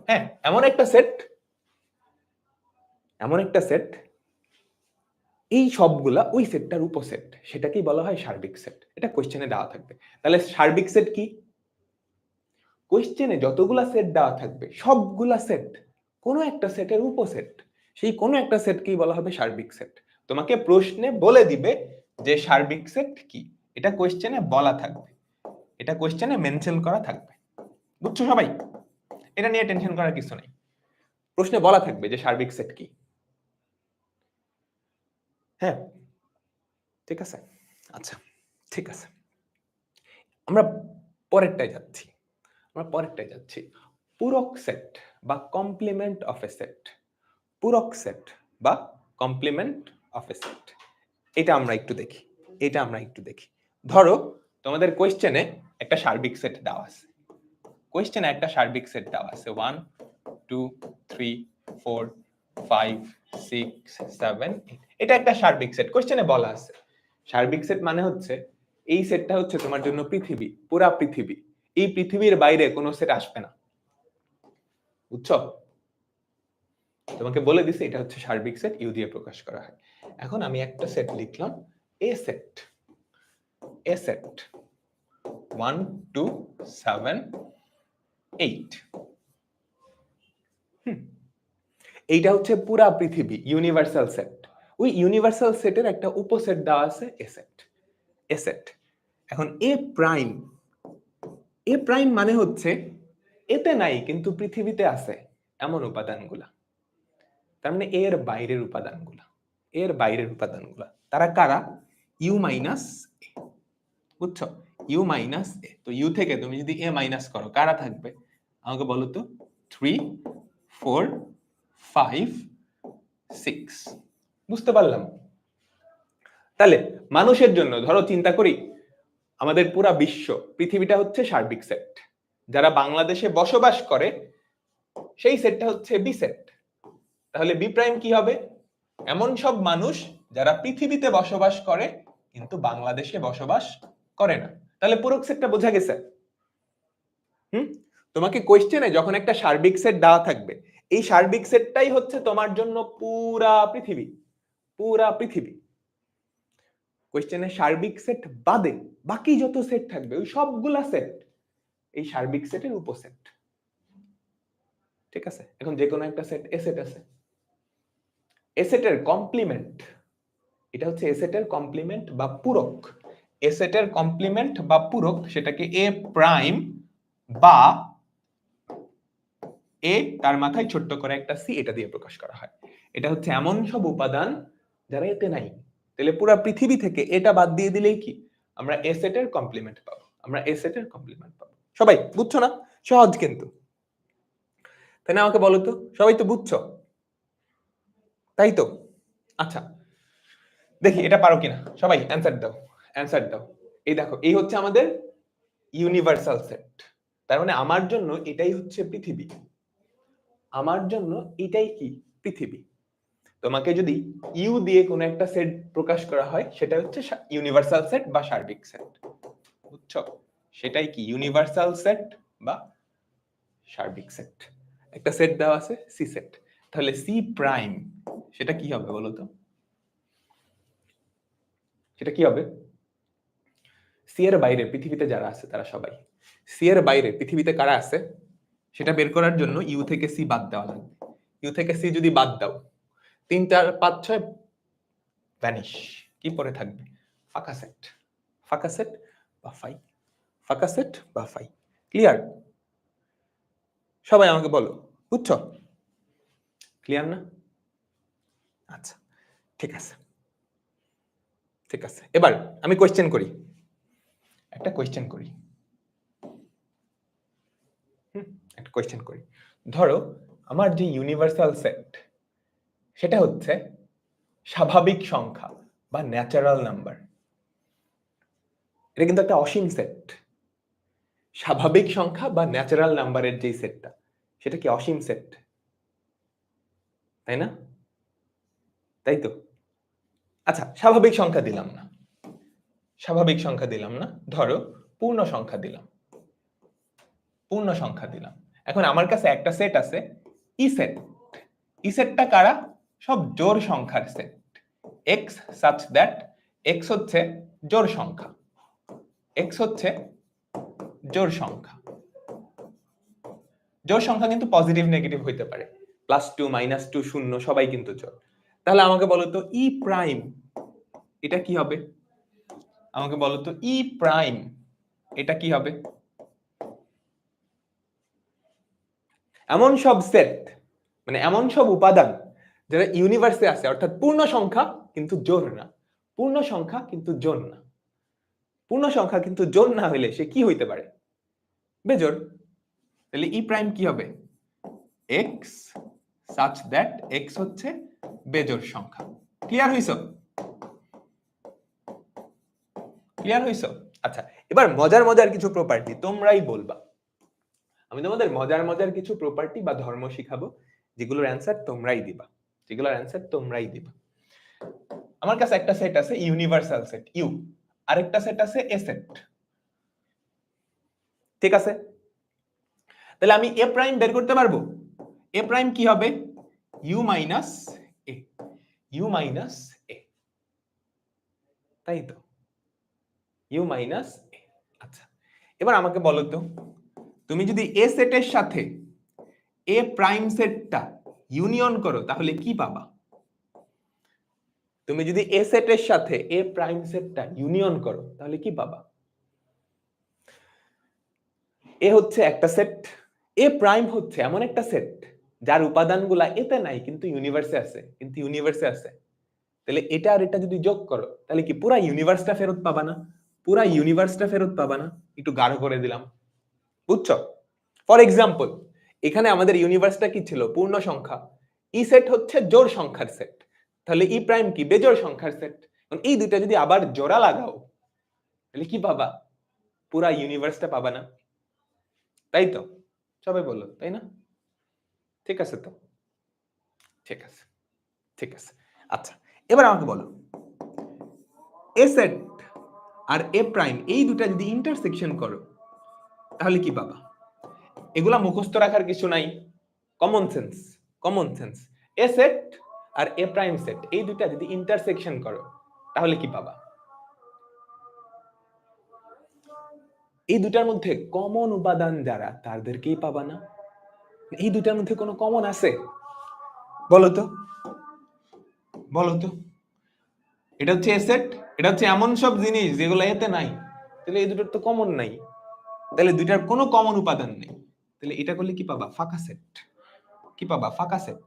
হ্যাঁ, এমন একটা সেট এমন একটা সেট এই সবগুলা ওই সেটটার উপসেট, সেটাকেই বলা হয় সার্বিক সেট। এটা কোশ্চেনে দেওয়া থাকবে। তাহলে সার্বিক সেট কি? কোশ্চেনে যতগুলা সেট দেওয়া থাকবে সবগুলা সেট কোনো একটা সেটের উপসেট, সেই কোনো একটা সেটকেই বলা হবে সার্বিক সেট। তোমাকে প্রশ্নে বলে দিবে যে সার্বিক সেট কি, এটা কোশ্চেনে বলা থাকবে, এটা কোশ্চেনে মেনশন করা থাকবে। বুঝছো সবাই? এটা নিয়ে টেনশন করার কিছু নেই, প্রশ্নে বলা থাকবে যে সার্বিক সেট কি। হ্যাঁ, ঠিক আছে। আচ্ছা, ঠিক আছে, আমরা পরেরটায় যাচ্ছি। পূরক সেট বা কমপ্লিমেন্ট অফ এ সেট। পূরক সেট বা কমপ্লিমেন্ট অফ এ সেট, এটা আমরা একটু দেখি। ধরো তোমাদের কোশ্চেনে একটা সার্বিক সেট দেওয়া আছে। 1 2 3 4 5 6 7 8, এটা একটা সার্বিক সেট, কোশ্চেনে বলা আছে। সার্বিক সেট মানে হচ্ছে এই সেটটা হচ্ছে তোমার জন্য পৃথিবী, পুরা পৃথিবী। এই পৃথিবীর বাইরে কোনো সেট আসবে না। বুঝছো? তোমাকে বলে দিছি এটা হচ্ছে সার্বিক সেট, ইউ দিয়ে প্রকাশ করা হয়। এখন আমি একটা সেট লিখলাম, এ সেট। 1 2 7 8। এইটা হচ্ছে পুরা পৃথিবী, ইউনিভার্সাল সেট। ওই ইউনিভার্সাল সেটের একটা উপসেট দেওয়া আছে এ সেট। এখন এ প্রাইম মানে হচ্ছে এতে নাই কিন্তু পৃথিবীতে আছে এমন উপাদানগুলা। তার মানে এর বাইরের উপাদানগুলা তারা কারা? ইউ মাইনাস এ। বুঝছো? ইউ মাইনাস এ। তো ইউ থেকে তুমি যদি এ মাইনাস করো, কারা থাকবে আমাকে বলো তো? 3 4 5 6। বুঝতে পারলাম? তাহলে মানুষের জন্য ধরো চিন্তা করি, আমাদের পুরা বিশ্ব, পৃথিবীটা হচ্ছে সার্বিক সেট। যারা বাংলাদেশে বসবাস করে সেই সেটটা হচ্ছে বি সেট। তাহলে বি প্রাইম কি হবে? এমন সব মানুষ যারা পৃথিবীতে বসবাস করে কিন্তু বাংলাদেশে বসবাস করে না। তাহলে পূরক সেটটা বোঝা গেছে? তোমাকে কোশ্চেনে যখন একটা সার্বিক সেট দেওয়া থাকবে, এই সার্বিক সেটটাই হচ্ছে তোমার জন্য পুরা পৃথিবী। কোশ্চেনে সার্বিক সেট বাদে বাকি যত সেট থাকবে ওই সবগুলা সেট এই সার্বিক সেটের উপসেট। ঠিক আছে? এখন যে কোনো একটা সেট এ সেট আছে, এ সেটের কমপ্লিমেন্ট, এটা হচ্ছে এ সেটের কমপ্লিমেন্ট বা পূরক। এ সেটের কমপ্লিমেন্ট বা পূরক, সেটাকে এ প্রাইম বা এ তার মাথায় ছোট্ট করে একটা সি, এটা দিয়ে প্রকাশ করা হয়। এটা হচ্ছে এমন সব উপাদান যারা এতে নাই। তাহলে পুরো পৃথিবী থেকে এটা বাদ দিয়ে দিলেই কি আমরা এ সেটের কমপ্লিমেন্ট পাবো। সবাই বুঝছো না? সহজ কিন্তু, তাই না? আমাকে বলো তো, সবাই তো বুঝছো? তাই তো? আচ্ছা, দেখি এটা পারো কিনা। সবাই অ্যানসার দাও। এই দেখো, এই হচ্ছে আমাদের ইউনিভার্সাল সেট। তার মানে আমার জন্য এটাই হচ্ছে পৃথিবী। পৃথিবী। তোমাকে যদি ইউ দিয়ে কোনো একটা সেট প্রকাশ করা হয়, সেটা হচ্ছে ইউনিভার্সাল সেট বা সার্বিক সেট। বুঝছো? সেটাই কি ইউনিভার্সাল সেট বা সার্বিক সেট। একটা সেট দেওয়া আছে সি সেট, তাহলে সি প্রাইম সেটা কি হবে বলো তো? সেটা কি হবে? সি এর বাইরে পৃথিবীতে যারা আছে তারা সবাই। সি এর বাইরে পৃথিবীতে কারা আছে সেটা বের করার জন্য ইউ থেকে সি বাদ দেওয়া লাগবে। ইউ থেকে সি যদি বাদ দাও, 3 4 5 6 ভ্যানিশ। কি পড়ে থাকবে? ফাঁকা সেট বা ফাই। ক্লিয়ার? সবাই আমাকে বলো, বুঝছো? ক্লিয়ার না? আচ্ছা, ঠিক আছে। এবার আমি একটা কোয়েশ্চেন করি। ধরো আমার যে ইউনিভার্সাল সেট সেটা হচ্ছে স্বাভাবিক সংখ্যা বা ন্যাচারাল নাম্বার। এটা কিন্তু একটা অসীম সেট। স্বাভাবিক সংখ্যা বা ন্যাচারাল নাম্বারের যে সেটটা, সেটা কি অসীম সেট? তাই না? তাই তো? আচ্ছা, স্বাভাবিক সংখ্যা দিলাম না, ধরো পূর্ণ সংখ্যা দিলাম। এখন আমার কাছে একটা সেট আছে ই সেট। ই সেটটা কারা? সব জোড় সংখ্যার set x such that x হচ্ছে জোড় সংখ্যা, x হচ্ছে জোড় সংখ্যা। জোড় সংখ্যা কিন্তু পজিটিভ নেগেটিভ হইতে পারে, +2 -2 শূন্য সবাই কিন্তু জোড়। তাহলে আমাকে বলো তো ই প্রাইম এটা কি হবে? আমাকে বলো তো ই প্রাইম এটা কি হবে? এমন সব সেট মানে এমন সব উপাদান যারা ইউনিভার্সে আছে, অর্থাৎ পূর্ণ সংখ্যা কিন্তু জোড় না, পূর্ণ সংখ্যা কিন্তু জোড় না। পূর্ণ সংখ্যা কিন্তু জোড় না হইলে সে কি হইতে পারে? বেজোড়। তাহলে ই প্রাইম কি হবে? x such that x হচ্ছে বেজোড় সংখ্যা। ক্লিয়ার হইছো? ক্লিয়ার হইছো? আচ্ছা, এবার মজার মজার কিছু প্রপার্টি তোমরাই বলবা। আমি তোমাদের মজার মজার কিছু প্রপার্টি বা ধর্ম শিখাবো, যেগুলোর অ্যান্সার তোমরাই দিবা, যেগুলোর অ্যান্সার তোমরাই দিবা। আমার কাছে একটা সেট আছে ইউনিভার্সাল সেট ইউ, আরেকটা সেট আছে এ সেট। ঠিক আছে, তাহলে আমি এ প্রাইম বের করতে পারবো। এ প্রাইম কি হবে? U minus A, U minus A, তাই তো, ইউ মাইনাস এ। আচ্ছা, এবার আমাকে বলো তো, তুমি যদি এ সেটের সাথে এ প্রাইম সেটটা ইউনিয়ন করো তাহলে কি পাবা? তুমি যদি এ সেটের সাথে এ প্রাইম সেটটা ইউনিয়ন করো তাহলে কি পাবা? এ হচ্ছে একটা সেট, এ প্রাইম হচ্ছে এমন একটা সেট যার উপাদানগুলা এতে নাই কিন্তু ইউনিভার্সে আছে, কিন্তু ইউনিভার্সে আছে। তাহলে এটা আর এটা যদি যোগ করো তাহলে কি পুরা ইউনিভার্সটা ফেরত পাবা না? পুরা ইউনিভার্সটা ফেরত পাবা না? একটু গাঢ় করে দিলাম, বুঝছো? ফর এক্সাম্পল, এখানে আমাদের ইউনিভার্সটা কি ছিল? পূর্ণ সংখ্যা। ই সেট হচ্ছে জোড় সংখ্যার সেট, তাহলে ই প্রাইম কি? বেজোড় সংখ্যার সেট। এই দুইটা যদি আবার জোড়া লাগাও তাহলে কি পাবা? পুরা ইউনিভার্সটা পাবা না? তাই তো, সবাই বললো তাই না? ঠিক আছে তো, ঠিক আছে, ঠিক আছে। আচ্ছা, এবার আমাকে বলো এ সেট আর এ প্রাইম এই দুটা যদি ইন্টারসেকশন করো তাহলে কি পাবা? এগুলা মুখস্থ রাখার কিছু নাই, কমন সেন্স, কমন সেন্স। এ সেট আর এ প্রাইম সেট এই দুটা যদি ইন্টারসেকশন করো তাহলে কি পাবা? এই দুটার মধ্যে কমন উপাদান যারা তাদেরকেই পাবা না? এই দুটার মধ্যে কোনো কমন আছে? বলো তো, বলো তো। এটা হচ্ছে এ সেট, এটা হচ্ছে এমন সব জিনিস যেগুলো এতে নাই, তাহলে এই দুটোর তো কমন নাই, তাহলে দুইটার কোনো কমন উপাদান নেই, তাহলে এটা করলে কি পাবা? ফাঁকা সেট। কি পাবা? ফাঁকা সেট।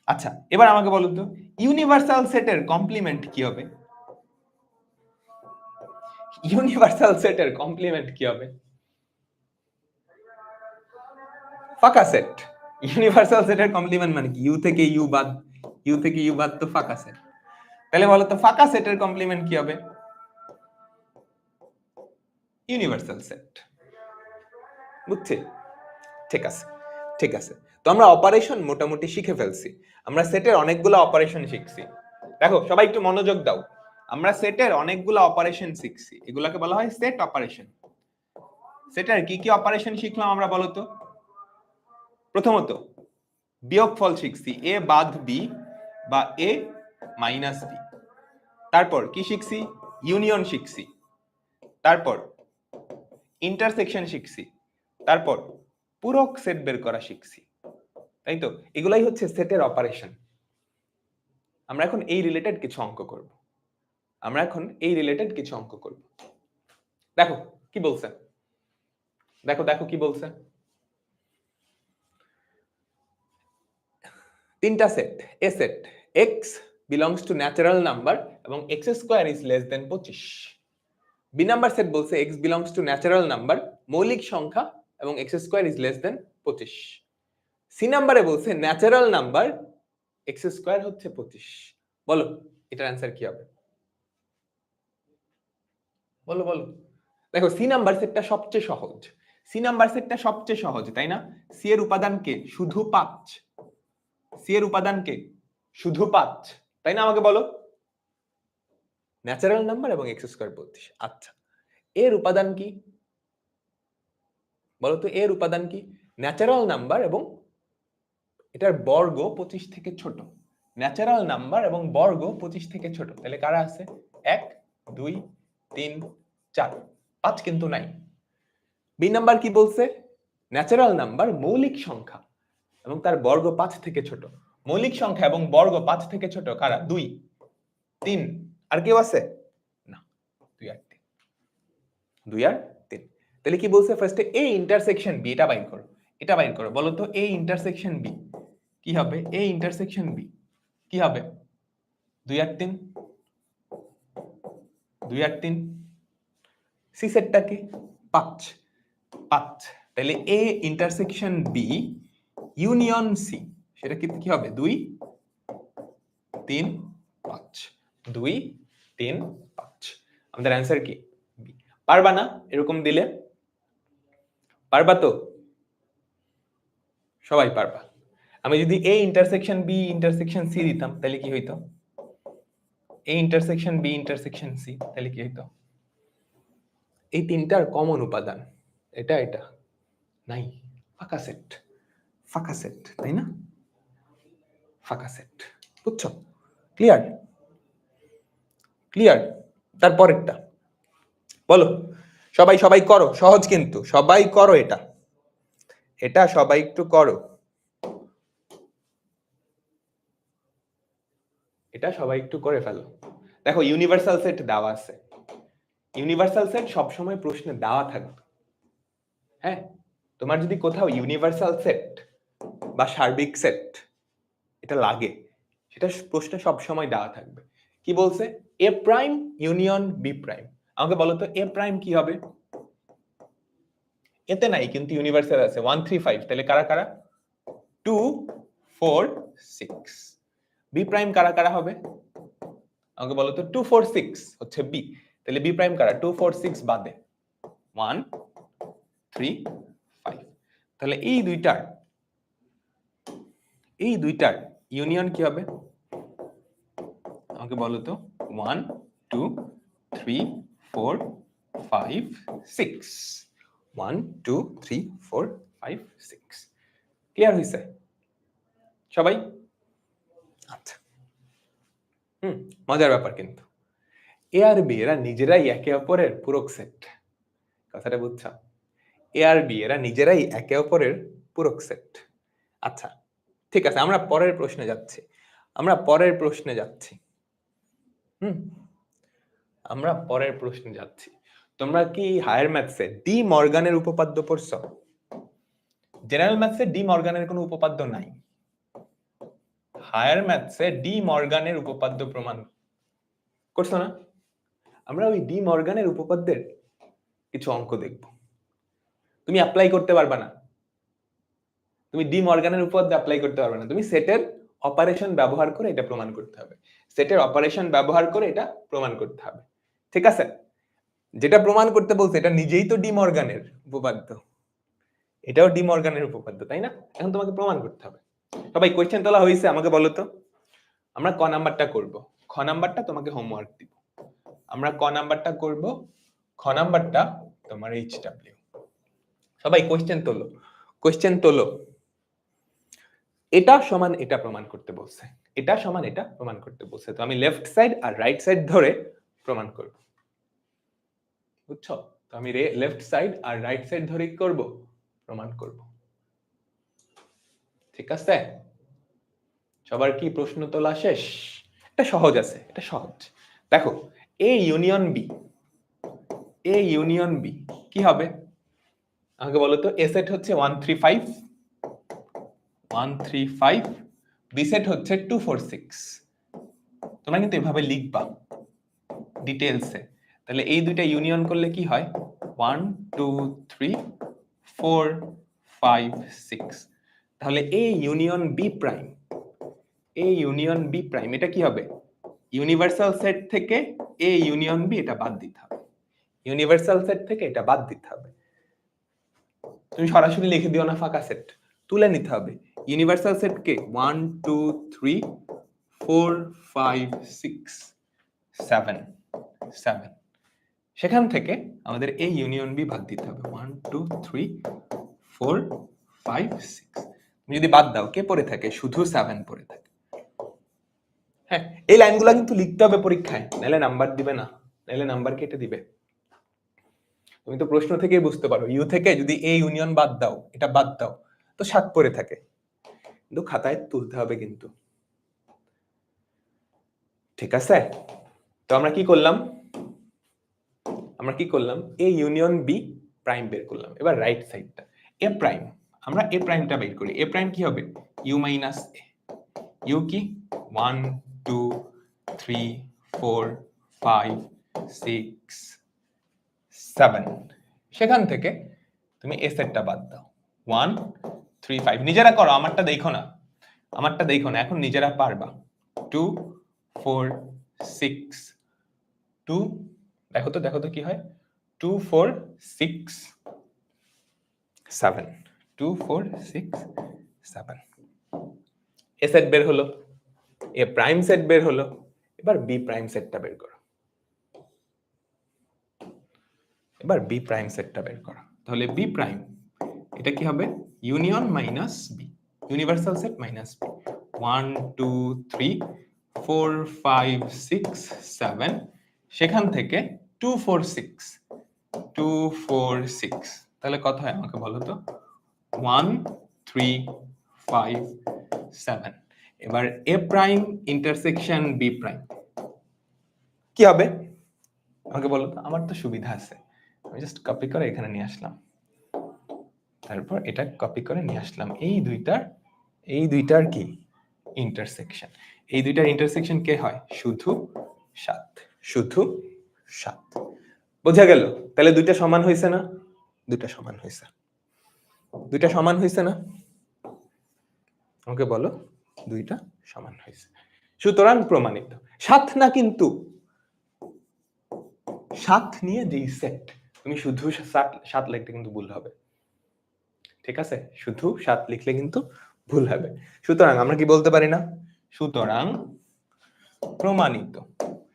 আচ্ছা, এবার আমাকে বলো তো ইউনিভার্সাল সেটের কমপ্লিমেন্ট কি হবে? ইউনিভার্সাল সেটের কমপ্লিমেন্ট কি হবে? ফাঁকা সেট। ইউনিভার্সাল সেটের কমপ্লিমেন্ট মানে কি? ইউ থেকে ইউ বাদ, ইউ থেকে ইউ বাদ তো ফাঁকা সেট। তাহলে বলো তো ফাঁকা সেটের কমপ্লিমেন্ট কি হবে? Universal set. বুঝছি? ঠিক আছে, ঠিক আছে। তো আমরা অপারেশন মোটামুটি শিখে ফেলছি, আমরা সেটের অনেকগুলো অপারেশন শিখছি। দেখো সবাই একটু মনোযোগ দাও, আমরা সেটের অনেকগুলো অপারেশন শিখছি, এগুলাকে বলা হয় সেট অপারেশন। সেটের কি কি অপারেশন শিখলাম আমরা বলো তো? প্রথমত বিয়োগফল শিখছি, এ বাদ বি বা এ মাইনাস বি। তারপর কি শিখছি? ইউনিয়ন শিখছি। তারপর ইন্টারসেকশন শিখছি। তারপর পূরক সেট বের করা শিখছি, তাই তো? এগুলাই হচ্ছে সেটের অপারেশন। আমরা এখন এই রিলেটেড কিছু অঙ্ক করব, আমরা এখন এই রিলেটেড কিছু অঙ্ক করব। দেখো কি বলছে, দেখো দেখো কি বলছে। তিনটা set, A set x belongs to natural number এবং x square is less than 25। B number set বলছে x belongs to natural number, মৌলিক সংখ্যা এবং x square is less than 25। C নাম্বারে বলছে ন্যাচারাল নাম্বার, x স্কয়ার হচ্ছে 25। বলো এটার অ্যান্সার কি হবে? বলো বলো। দেখো সি নাম্বার সেটটা সবচেয়ে সহজ, সি নাম্বার সেটটা সবচেয়ে সহজ, তাই না? সি এর উপাদানকে শুধু 5, সি এর উপাদানকে শুধু 5, তাই না? আমাকে বলো ন্যাচারাল নাম্বার এবং এক্স স্কয়ার 25। আচ্ছা, এর উপাদান কি বলো তো? এর উপাদান কি? ন্যাচারাল নাম্বার এবং এটার বর্গ 25 থেকে ছোট, ন্যাচারাল নাম্বার এবং বর্গ 25 থেকে ছোট, তাহলে কারা আছে? 1 2 3 4, 5 কিন্তু নাই। বি নাম্বার কি বলছে? ন্যাচারাল নাম্বার মৌলিক সংখ্যা এবং তার বর্গ 5 থেকে ছোট। মৌলিক সংখ্যা এবং বর্গ 5 থেকে ছোট কারা? 2 3, আর কেউ আছে? না, 2 আর 3, 2 আর 3। তাহলে কি বলছে? ফার্স্টে এ ইন্টারসেকশন বি, এটা বাইর করো, এটা বাইর করো। বলো তো এ ইন্টারসেকশন বি কি হবে? এ ইন্টারসেকশন বি কি হবে? 2 আর 3, 2 আর 3। সি সেটটা কি? 5 5। তাহলে A intersection B union C, সেটা কি কি হবে? 2 3 5, 2 3 5। আমাদের অ্যান্সার কি? বি। পারবা না এরকম দিলে? পারবা তো? সবাই পারবা। আমি যদি A intersection B intersection C দিতাম তাহলে কি হইতো? A intersection B intersection C, তাহলে কি হইতো? এই তিনটার কমন উপাদান এটা এটা নাই, ফাঁকা সেট, ফাঁকা সেট, তাই না? ফাঁকা সেট, বুঝছো? ক্লিয়ার? ক্লিয়ার? তারপরেরটা বলো, সবাই সবাই করো, সহজ কিন্তু, সবাই করো এটা, এটা সবাই একটু করো, এটা সবাই একটু করে ফেলো। দেখো ইউনিভার্সাল সেট দেওয়া আছে, ইউনিভার্সাল সেট সবসময় প্রশ্নে দেওয়া থাকবে। হ্যাঁ, তোমার যদি কোথাও ইউনিভার্সাল সেট বা সার্বিক সেট এটা লাগে, সেটা প্রশ্নে সবসময় দেওয়া থাকবে। কি বলছে? এ প্রাইম ইউনিয়ন বি প্রাইম। আমাকে বলো তো এ প্রাইম কি হবে? এতে নাই কিন্তু ইউনিভার্সাল আছে 1 3 5, তাহলে কারা কারা? 2 4 6। বি প্রাইম কারা কারা হবে? আমাকে বলো তো 2 4 6 হচ্ছে বি, তাহলে বি প্রাইম কারা? 2 4 6 বাদে 1 3 5। তাহলে এই দুইটার ইউনিয়ন কি হবে? আমাকে বলো তো 1 2 3 4 5 6, 1 2 3 4 5 6। ক্লিয়ার হইছে সবাই? আচ্ছা, মজার ব্যাপার কিন্তু এ আর বি এরা নিজেরাই একে অপরের পূরক সেট। কথাটা বুঝছো? এ আর বি এরা নিজেরাই একে অপরের পূরক সেট। আচ্ছা ঠিক আছে, আমরা পরের প্রশ্নে যাচ্ছি, আমরা পরের প্রশ্নে যাচ্ছি। আমরা পরের প্রশ্নে যাচ্ছি। তোমরা কি হায়ার ম্যাথসে ডি মর্গানের উপপাদ্য পড়ছো? জেনারেল ম্যাথসে ডি মর্গানের কোনো উপপাদ্য নাই, হায়ার ম্যাথসে ডি মর্গানের উপপাদ্য প্রমাণ করছো না? আমরা ওই ডি মর্গানের উপপাদ্যের কিছু অঙ্ক দেখব। তুমি অ্যাপ্লাই করতে পারবা না, তুমি ডি মর্গানের উপপাদ্য অ্যাপ্লাই করতে পারবে না, তুমি সেটের অপারেশন ব্যবহার করে এটা প্রমাণ করতে হবে, সেটের অপারেশন ব্যবহার করে এটা প্রমাণ করতে হবে। ঠিক আছে? যেটা প্রমাণ করতে বলছে এটা নিজেই তো ডি মর্গানের উপপাদ্য, এটাও ডি মর্গানের উপপাদ্য, তাই না? এখন তোমাকে প্রমাণ করতে হবে। সবাই কোয়েশ্চেন তোলা হয়েছে? আমাকে বলো তো আমরা ক নাম্বারটা করব? খ নাম্বারটা তোমাকে হোমওয়ার্ক দিব। আমরা ক নাম্বারটা করব, খ নাম্বারটা তোমার এইচডব্লিউ। সবাই কোয়েশ্চেন তোলো, কোয়েশ্চেন তোলো। এটা সমান এটা প্রমাণ করতে বলছে, এটা সমান এটা প্রমাণ করতে বলছে, তো আমি লেফট সাইড আর রাইট সাইড ধরে প্রমাণ করব। বুঝছো? তো আমি লেফট সাইড আর রাইট সাইড ধরে করব, প্রমাণ করব। ঠিক আছে? সবার কি প্রশ্ন তোলা শেষ? এটা সহজ আছে, এটা সহজ। দেখো A union B, A union B কি হবে? আমাকে বলো তো এ সেট হচ্ছে 1 3 5, 1 3 5, বি সেট হচ্ছে 2 4 6। তোমরা কিন্তু এভাবে লিখবা ডিটেইলসে, তাহলে এই দুইটা ইউনিয়ন করলে কি হয়? 1 2 3 4 5 6। তাহলে A union B prime, A union B prime এটা কি হবে? ইউনিভার্সাল সেট থেকে এ ইউনিয়ন বি এটা বাদ দিতে হবে, ইউনিভার্সাল সেট থেকে এটা বাদ দিতে হবে। তুমি সরাসরি লিখে দিও না, ফাঁকা সেট তুলে নিতে হবে। ইউনিভার্সাল সেট কে 1 2 3 4 5 6 7 7, সেখান থেকে আমাদের এই ইউনিয়ন বি বাদ দিতে হবে 1 2 3 4 5 6। তুমি যদি বাদ দাও কে পড়ে থাকে? শুধু 7 পড়ে থাকে। হ্যাঁ, এই লাইনগুলো কিন্তু লিখতে হবে পরীক্ষায়, নাহলে নাম্বার দিবে না, নাহলে নাম্বার কেটে দিবে। তুমি তো প্রশ্ন থেকেই বুঝতে পারো, ইউ থেকে যদি এই ইউনিয়ন বাদ দাও, এটা বাদ দাও, তো 7 পড়ে থাকে, কিন্তু খাতায় তুলতে হবে কিন্তু। ঠিক আছে, তো আমরা কি করলাম? এ ইউনিয়ন বি প্রাইম বের করলাম। এবার রাইট সাইডটা এ প্রাইম, আমরা এ প্রাইমটা বের করি। এ প্রাইম কি হবে? U minus A. ইউ কি? 1 2 3 4 5 6 7। সেখান থেকে তুমি এ সেটটা বাদ দাও। 1 3 5, নিজেরা করো, আমারটা দেখো না, এখন নিজেরা পারবা। 2 4 6 2, দেখো তো কি হয়? 2 4 6 7, 2 4 6 7। এ সেট বের হলো, এ প্রাইম সেট বের হলো। এবার বি প্রাইম সেটটা বের করো। তাহলে বি প্রাইম এটা কি হবে? Union minus B, universal set minus B. 1 2 3 4 5 6 7, সেখান থেকে 2 4 6 2 4 6, তাহলে কত হয় আমাকে বলো তো? 1 3 5 7। এবার এ প্রাইম ইন্টারসেকশন বি প্রাইম কি হবে আমাকে বলো তো? আমার তো সুবিধা আছে, আমি জাস্ট কপি করে এখানে নিয়ে আসলাম, তারপর এটা কপি করে নিয়ে আসলাম। এই দুইটার কি ইন্টারসেকশন, এই দুইটার ইন্টারসেকশন কে হয়? শুধু 7। বোঝা গেল? তাহলে দুইটা সমান হয়েছে না? দুইটা সমান হয়েছে না? আমাকে বলো, দুইটা সমান হয়েছে, সুতরাং প্রমাণিত। 7 না কিন্তু 7 নিয়ে যেই সেট, তুমি শুধু 7 লিখতে কিন্তু ভুল হবে। ঠিক আছে, শুধু 7 লিখলে কিন্তু ভুল হবে। সুতরাং আমরা কি বলতে পারি না? সুতরাং প্রমাণিত।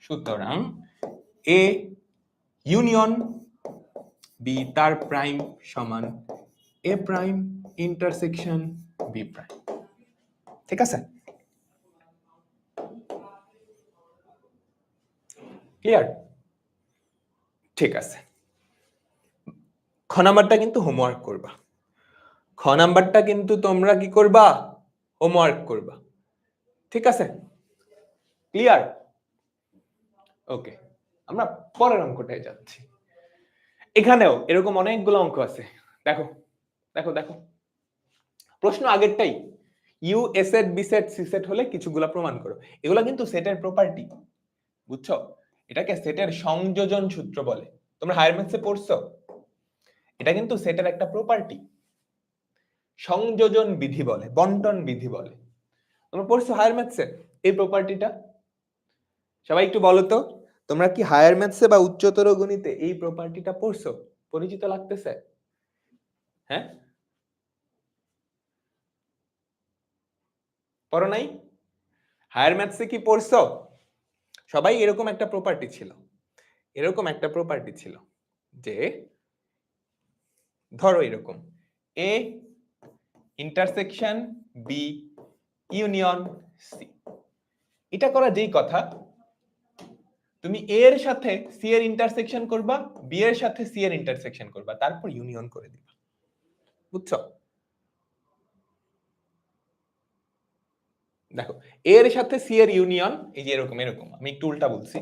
সুতরাং এ ইউনিয়ন বি তার প্রাইম সমান এ প্রাইম ইন্টারসেকশন বি প্রাইম। ঠিক আছে, ক্লিয়ার? ঠিক আছে, খ নাম্বারটা কিন্তু হোমওয়ার্ক করবা। খ নাম্বারটা কিন্তু তোমরা কি করবা? হোমওয়ার্ক করবা। ঠিক আছে, ক্লিয়ার? ওকে, আমরা পরের অঙ্কটায় যাচ্ছি। এখানেও এরকম অনেকগুলো অঙ্ক আছে। দেখো দেখো দেখো, প্রশ্ন আগেরটাই, U A set B set C set হলে কিছুগুলা প্রমাণ করো। এগুলা কিন্তু সেটের প্রপার্টি, বুঝছো? এটাকে সেটের সংযোজন সূত্র বলে। তোমরা হায়ার ম্যাথসে পড়ছো, এটা কিন্তু সেটের একটা প্রপার্টি, সংযোজন বিধি বলে, বন্টন বিধি বলে। তোমরা পড়ছো হায়ার ম্যাথসে এই প্রপার্টিটা? সবাই একটু বলো তো, তোমরা কি হায়ার ম্যাথসে বা উচ্চতর গণিতে এই প্রপার্টিটা পড়ছো? পরিচিত লাগতেছে? হ্যাঁ, পড়ো নাই? হায়ার ম্যাথসে কি পড়ছো সবাই? এরকম একটা প্রপার্টি ছিল, যে ধরো এরকম A intersection B union C. এটা করা যেই কথা, তুমি এ এর সাথে সি এর ইন্টারসেকশন করবা, বি এর সাথে সি এর ইন্টারসেকশন করবা, তারপর ইউনিয়ন করে দিবা। বুঝছো? দেখো, এ এর সাথে সি এর ইউনিয়ন, এই যে এরকম, আমি একটু উল্টা বলছি।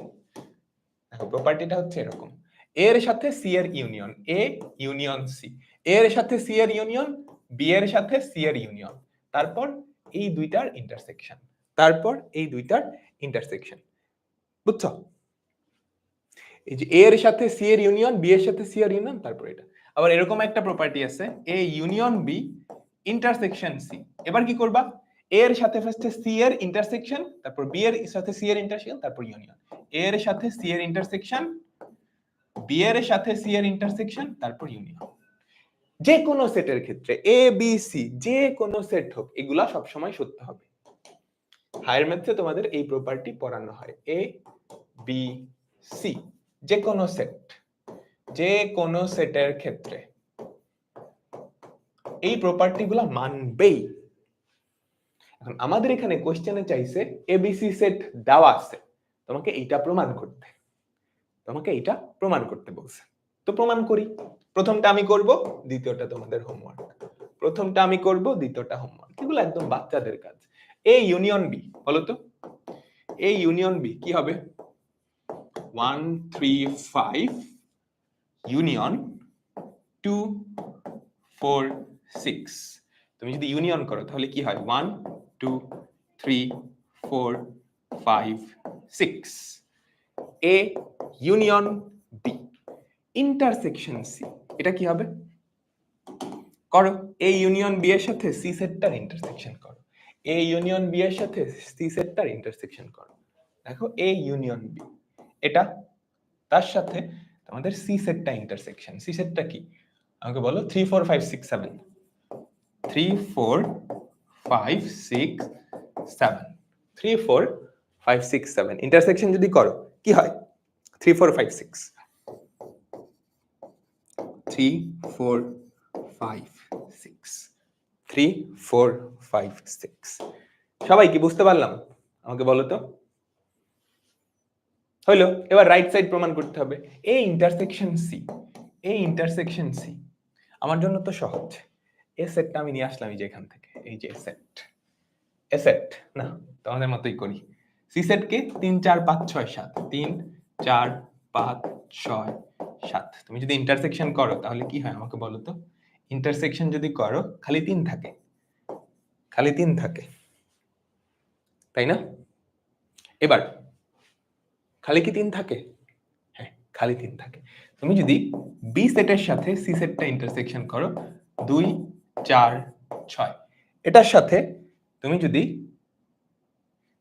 দেখো, প্রপার্টিটা হচ্ছে এরকম, এ এর সাথে সি এর ইউনিয়ন, এ ইউনিয়ন সি, এ এর সাথে সি এর ইউনিয়ন, বি এর সাথে সি এর ইউনিয়ন, তারপর এই দুইটার ইন্টারসেকশন। বুঝছো? এই যে এ এর সাথে সি এর ইউনিয়ন, বি এর সাথে সি এর ইউনিয়ন, তারপর এটা। আবার এরকম একটা প্রপার্টি আছে, A union B intersection C. এবার কি করবা? এ এর সাথে ফার্স্টে সি এর ইন্টারসেকশন, তারপর বি এর সাথে সি এর ইন্টারসেকশন, তারপর ইউনিয়ন। এ এর সাথে সি এর ইন্টারসেকশন, বি এর সাথে সি এর ইন্টারসেকশন, তারপর ইউনিয়ন। যে কোনো সেটের ক্ষেত্রে এ বি সি, যে কোনো সেট হোক, এগুলা সব সময় সত্য হবে। হায়ার ম্যাথসে তোমাদের এই প্রপার্টি পড়ানো হয়, এ বি সি, যে কোনো সেটের ক্ষেত্রে এই প্রপার্টিগুলো মানবেই। এখন আমাদের এখানে কোশ্চেনে চাইছে এবিসি সেট দেওয়া আছে, তোমাকে এইটা প্রমাণ করতে, তোমাকে এইটা প্রমাণ করতে বলছে। তো প্রমাণ করি। প্রথমটা আমি করব, দ্বিতীয়টা তোমাদের হোমওয়ার্ক। প্রথমটা আমি করব, দ্বিতীয়টা হোমওয়ার্ক। এগুলো একদম বাচ্চাদের কাজ। এ ইউনিয়ন বি, বলো তো এ ইউনিয়ন বি কি হবে? 1 3 5 ইউনিয়ন 2 4 6। তুমি যদি ইউনিয়ন করো তাহলে কি হয়? 1 2 3 4 5 6। A union B intersection C, এটা কি হবে? করো। এ ইউনিয়ন বি এর সাথে সি সেটটার ইন্টারসেকশন করো। এ ইউনিয়ন বি এর সাথে সি সেটটার ইন্টারসেকশন করো। দেখো এ ইউনিয়ন বি, এটা তার সাথে তোমাদের সি সেটটা ইন্টারসেকশন। সি সেটটা কি আমাকে বলো? 3 4 5 6 7। 3 4 5 6 7। 3 4 5 6 7 ইন্টারসেকশন যদি করো কি হয়? 3 4 5 6। 3 4 5 6। 3 4 5 6। সবাই কি বুঝতে পারলাম? আমাকে বলো তো। হইলো। এবার রাইট সাইড প্রমাণ করতে হবে। A intersection C, A intersection C আমার জন্য তো সহজ। এ সেটটা আমি নিয়ে আসলাম এই যে এখান থেকে, এই যে সেট। এ সেট না, তোমাদের মতোই করি। সি সেট কে 3 4 5 6 7। 3 4 5 6 7। তুমি যদি ইন্টারসেকশন করো তাহলে কি হয় আমাকে বলো তো? ইন্টারসেকশন যদি করো খালি 3 থাকে, খালি 3 থাকে, তাই না? এবার খালি কি 3 থাকে? হ্যাঁ, খালি 3 থাকে। তুমি যদি বি সেটের সাথে সি সেটটা ইন্টারসেকশন করো 2 4 6, এটার সাথে তুমি যদি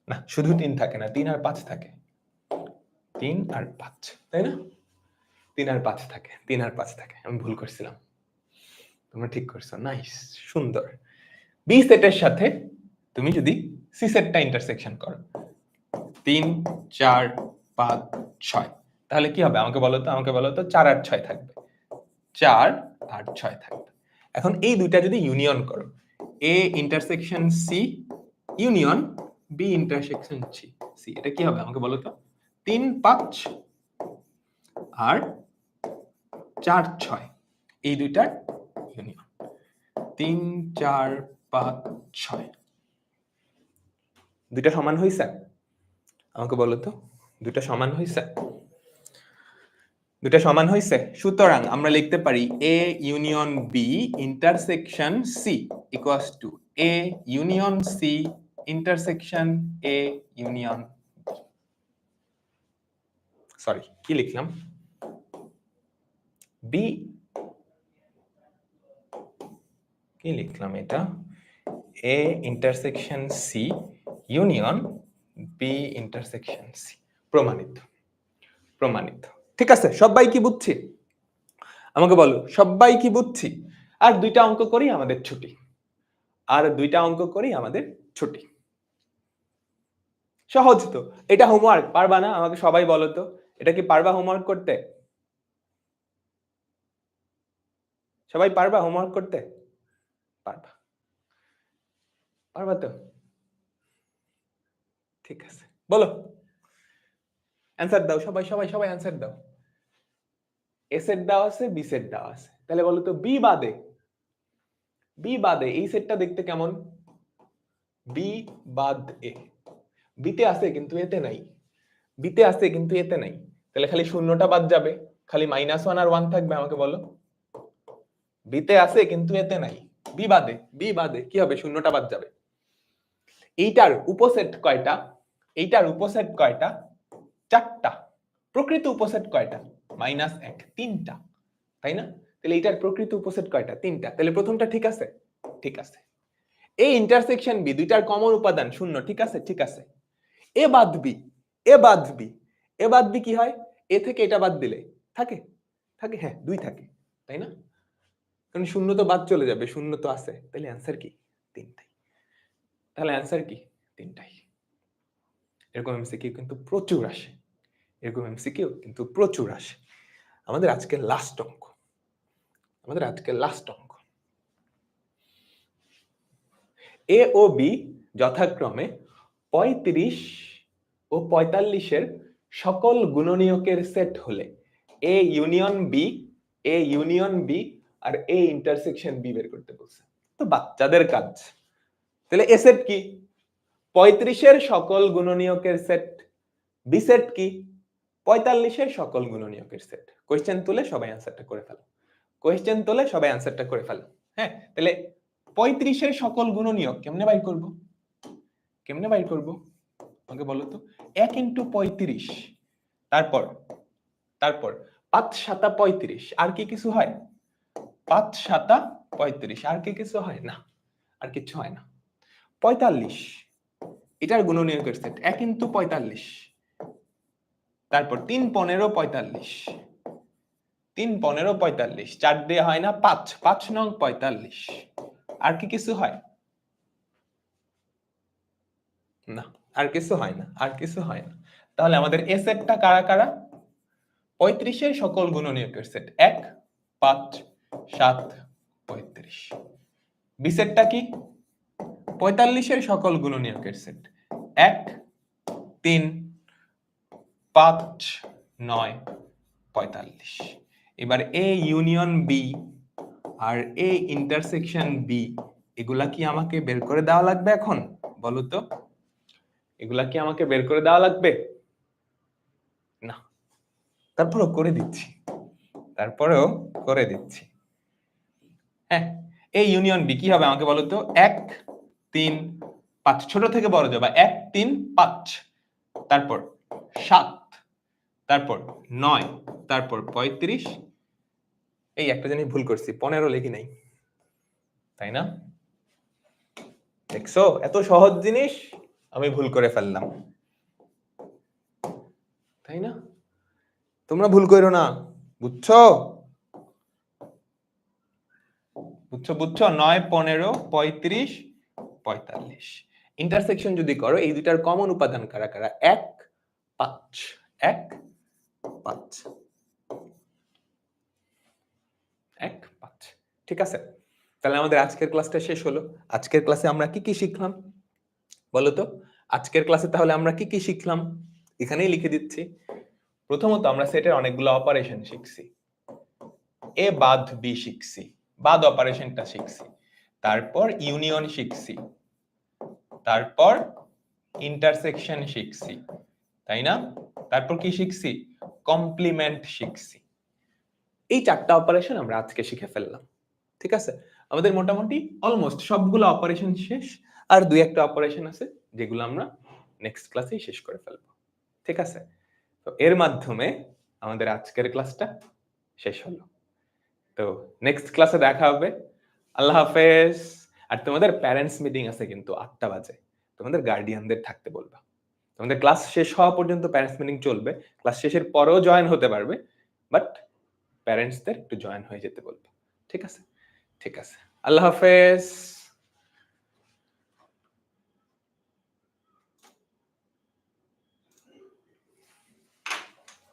না, শুধু 3 থাকে না, 3 আর 5 থাকে। 3 আর 5, তাই না? 3 আর 5 থাকে, 3 আর 5 থাকে। আমি ভুল করছিলাম, তোমরা ঠিক করছো। নাইস, সুন্দর। বি সেটের সাথে তুমি যদি সি সেটটা ইন্টারসেকশন করো 3 4 5 6, তাহলে কি হবে আমাকে বলো তো? আমাকে বলো তো 4 আর 6 থাকবে। 4 আর 6 থাকবে। এখন এই দুইটা যদি ইউনিয়ন করো, A intersection C union B intersection C, এটা কি হবে আমাকে বলো তো? 3 5 আর 4 6, এই দুইটার ইউনিয়ন। 3 4 5 6, দুইটা সমান হইছে? আমাকে বলো তো, দুইটা সমান হইছে? দুইটা সমান হইছে। সুতরাং আমরা লিখতে পারি A union B intersection C equals to A union C intersection A union, sorry কি লিখলাম? বি, কি লিখলাম এটা? A intersection C union B intersection C. প্রমাণিত, প্রমাণিত। ঠিক আছে, সবাই কি বুঝছি? আমাকে বলো সবাই কি বুঝছি? আর দুইটা অঙ্ক করি আমাদের ছুটি, আর দুইটা অঙ্ক করি আমাদের ছুটি। সহজ তো। এটা হোমওয়ার্ক পারবা না? আমাকে সবাই বলো তো, এটা কি পারবা হোমওয়ার্ক করতে? সবাই পারবা হোমওয়ার্ক করতে? পারবা, পারবা তো? ঠিক আছে, বলো অ্যান্সার দাও। সবাই সবাই সবাই অ্যান্সার দাও। এ সেট দেওয়া আছে, বি সেট দেওয়া আছে, তাহলে বলো তো বি বাদে, বি বাদে এই সেটটা দেখতে কেমন? বি বাদ এ, বিতে আছে কিন্তু এতে নাই, বিতে আছে কিন্তু এতে নাই, তাহলে খালি শূন্যটা বাদ যাবে, খালি -1 আর 1 থাকবে। আমাকে বলো বিতে আছে কিন্তু এতে নাই, বি বাদে, বি বাদে কি হবে? শূন্যটা বাদ যাবে। এইটার উপসেট কয়টা? এইটার উপসেট কয়টা? 4টা। প্রকৃত উপসেট কয়টা? -1, 3টা, তাই না? তাহলে এইটার প্রকৃত উপসেট কয়টা? 3টা। তাহলে প্রথমটা ঠিক আছে, ঠিক আছে। এই ইন্টারসেকশন বি, দুইটার কমন উপাদান 0, ঠিক আছে, ঠিক আছে। এ বাদ বি, এ বাদ বি, এ বাদ বি কি হয়? এ থেকে এটা বাদ দিলে থাকে, থাকে, হ্যাঁ 2 থাকে, তাই না? কারণ 0 তো বাদ চলে যাবে, 0 তো আছে, তাহলে অ্যান্সার কি? 3টাই। তাহলে অ্যান্সার কি? 3টাই। এরকম এমসিকিউ কিন্তু প্রচুর আসে, এরকম এমসিকিউ কিন্তু প্রচুর আসে। আমাদের আজকে লাস্ট অঙ্ক, আমাদের আজকে লাস্ট অঙ্ক। এ ও বি যথাক্রমে 35 ও 45-এর সকল গুণনীয়কের সেট হলে এ ইউনিয়ন বি আর এ ইন্টারসেকশন বি বের করতে বলছে। তো বাচ্চাদের কাজ। তাহলে এ সেট কি? 35-এর সকল গুণনীয়কের সেট। বি সেট কি? 45-এর সকল গুণনীয়কের সেট। কোশ্চেন তুলে সবাই অ্যানসারটা করে ফেলো। হ্যাঁ, তাহলে 35-এর সকল গুণনীয়ক কেমনে বাইর করব? আমাকে বলো তো। 1 × 35, তারপর 5 × 7 = 35। আর কি কিছু হয়? 5 × 7 = 35। আর কি কিছু হয়? না, আর কিছু হয় না। 45, এটার গুণনীয়কের সেট 1 × 45। তারপর 3 × 15 = 45। 3 × 15 = 45। 4 দিয়ে হয় না 5, 5 নং 45। আর কি কিছু হয়? না, আর কিছু হয় না। তাহলে আমাদের এ সেটটা কারা কারা? 35-এর সকল গুণনীয়কের সেট 1, 5, 7, 35। বি সেটটা কি? 45-এর সকল গুণনীয়কের সেট 1, 3, 5, 9, 45। এবার এ ইউনিয়ন বি আর এ ইন্টারসেকশন বি, এগুলা কি আমাকে বের করে দেওয়া লাগবে এখন? বলো তো, এগুলা কি আমাকে বের করে দেওয়া লাগবে? না, তারপরেও করে দিচ্ছি। হ্যাঁ, এ ইউনিয়ন বি কি হবে আমাকে বলো তো? 1, 3, 5, ছোট থেকে বড় যাবা। 1, 3, 5, তারপর 7, তারপর 9, তারপর 35। এই একটা জিনিস ভুল করছি, 15 লিখি নাই, তাই না? দেখছো, এত সহজ জিনিস আমি ভুল করে ফেললাম, তাই না? তোমরা ভুল করো না, বুঝছো? 9, 15, 35, 45। ইন্টারসেকশন যদি করো, এই দুটার কমন উপাদান কারা কারা? 1, 5, 1, 5, 1, 5। ঠিক আছে, তাহলে আমাদের আজকের ক্লাসটা শেষ হলো। আজকের ক্লাসে আমরা কি কি শিখলাম বলো তো? আজকের ক্লাসে তাহলে আমরা কি কি শিখলাম এখানেই লিখে দিচ্ছি। প্রথমত আমরা সেটের অনেকগুলো অপারেশন শিখছি। এ বাদ বি শিখছি, বাদ অপারেশনটা শিখছি। তারপর ইউনিয়ন শিখছি, তারপর ইন্টারসেকশন শিখছি, তাই না? তারপর কি শিখছি? কমপ্লিমেন্ট শিখছি। এই 4টা অপারেশন আমরা আজকে শিখে ফেললাম। ঠিক আছে, আমাদের মোটামুটি অলমোস্ট সবগুলো অপারেশন শেষ। আর 2-1টা অপারেশন আছে যেগুলো আমরা নেক্সট ক্লাসেই শেষ করে ফেলবো। ঠিক আছে, তো এর মাধ্যমে আমাদের আজকের ক্লাসটা শেষ হলো। তো নেক্সট ক্লাসে দেখা হবে। আল্লাহ হাফেজ। আর তোমাদের প্যারেন্টস মিটিং আছে কিন্তু 8টা বাজে, তোমাদের গার্ডিয়ানদের থাকতে বলবা। তোমাদের ক্লাস শেষ হওয়া পর্যন্ত প্যারেন্টস মিটিং চলবে, ক্লাস শেষের পরেও জয়েন হতে পারবে, বাট প্যারেন্টসদের একটু জয়েন হয়ে যেতে বলবে। ঠিক আছে, আল্লাহ হাফেজ।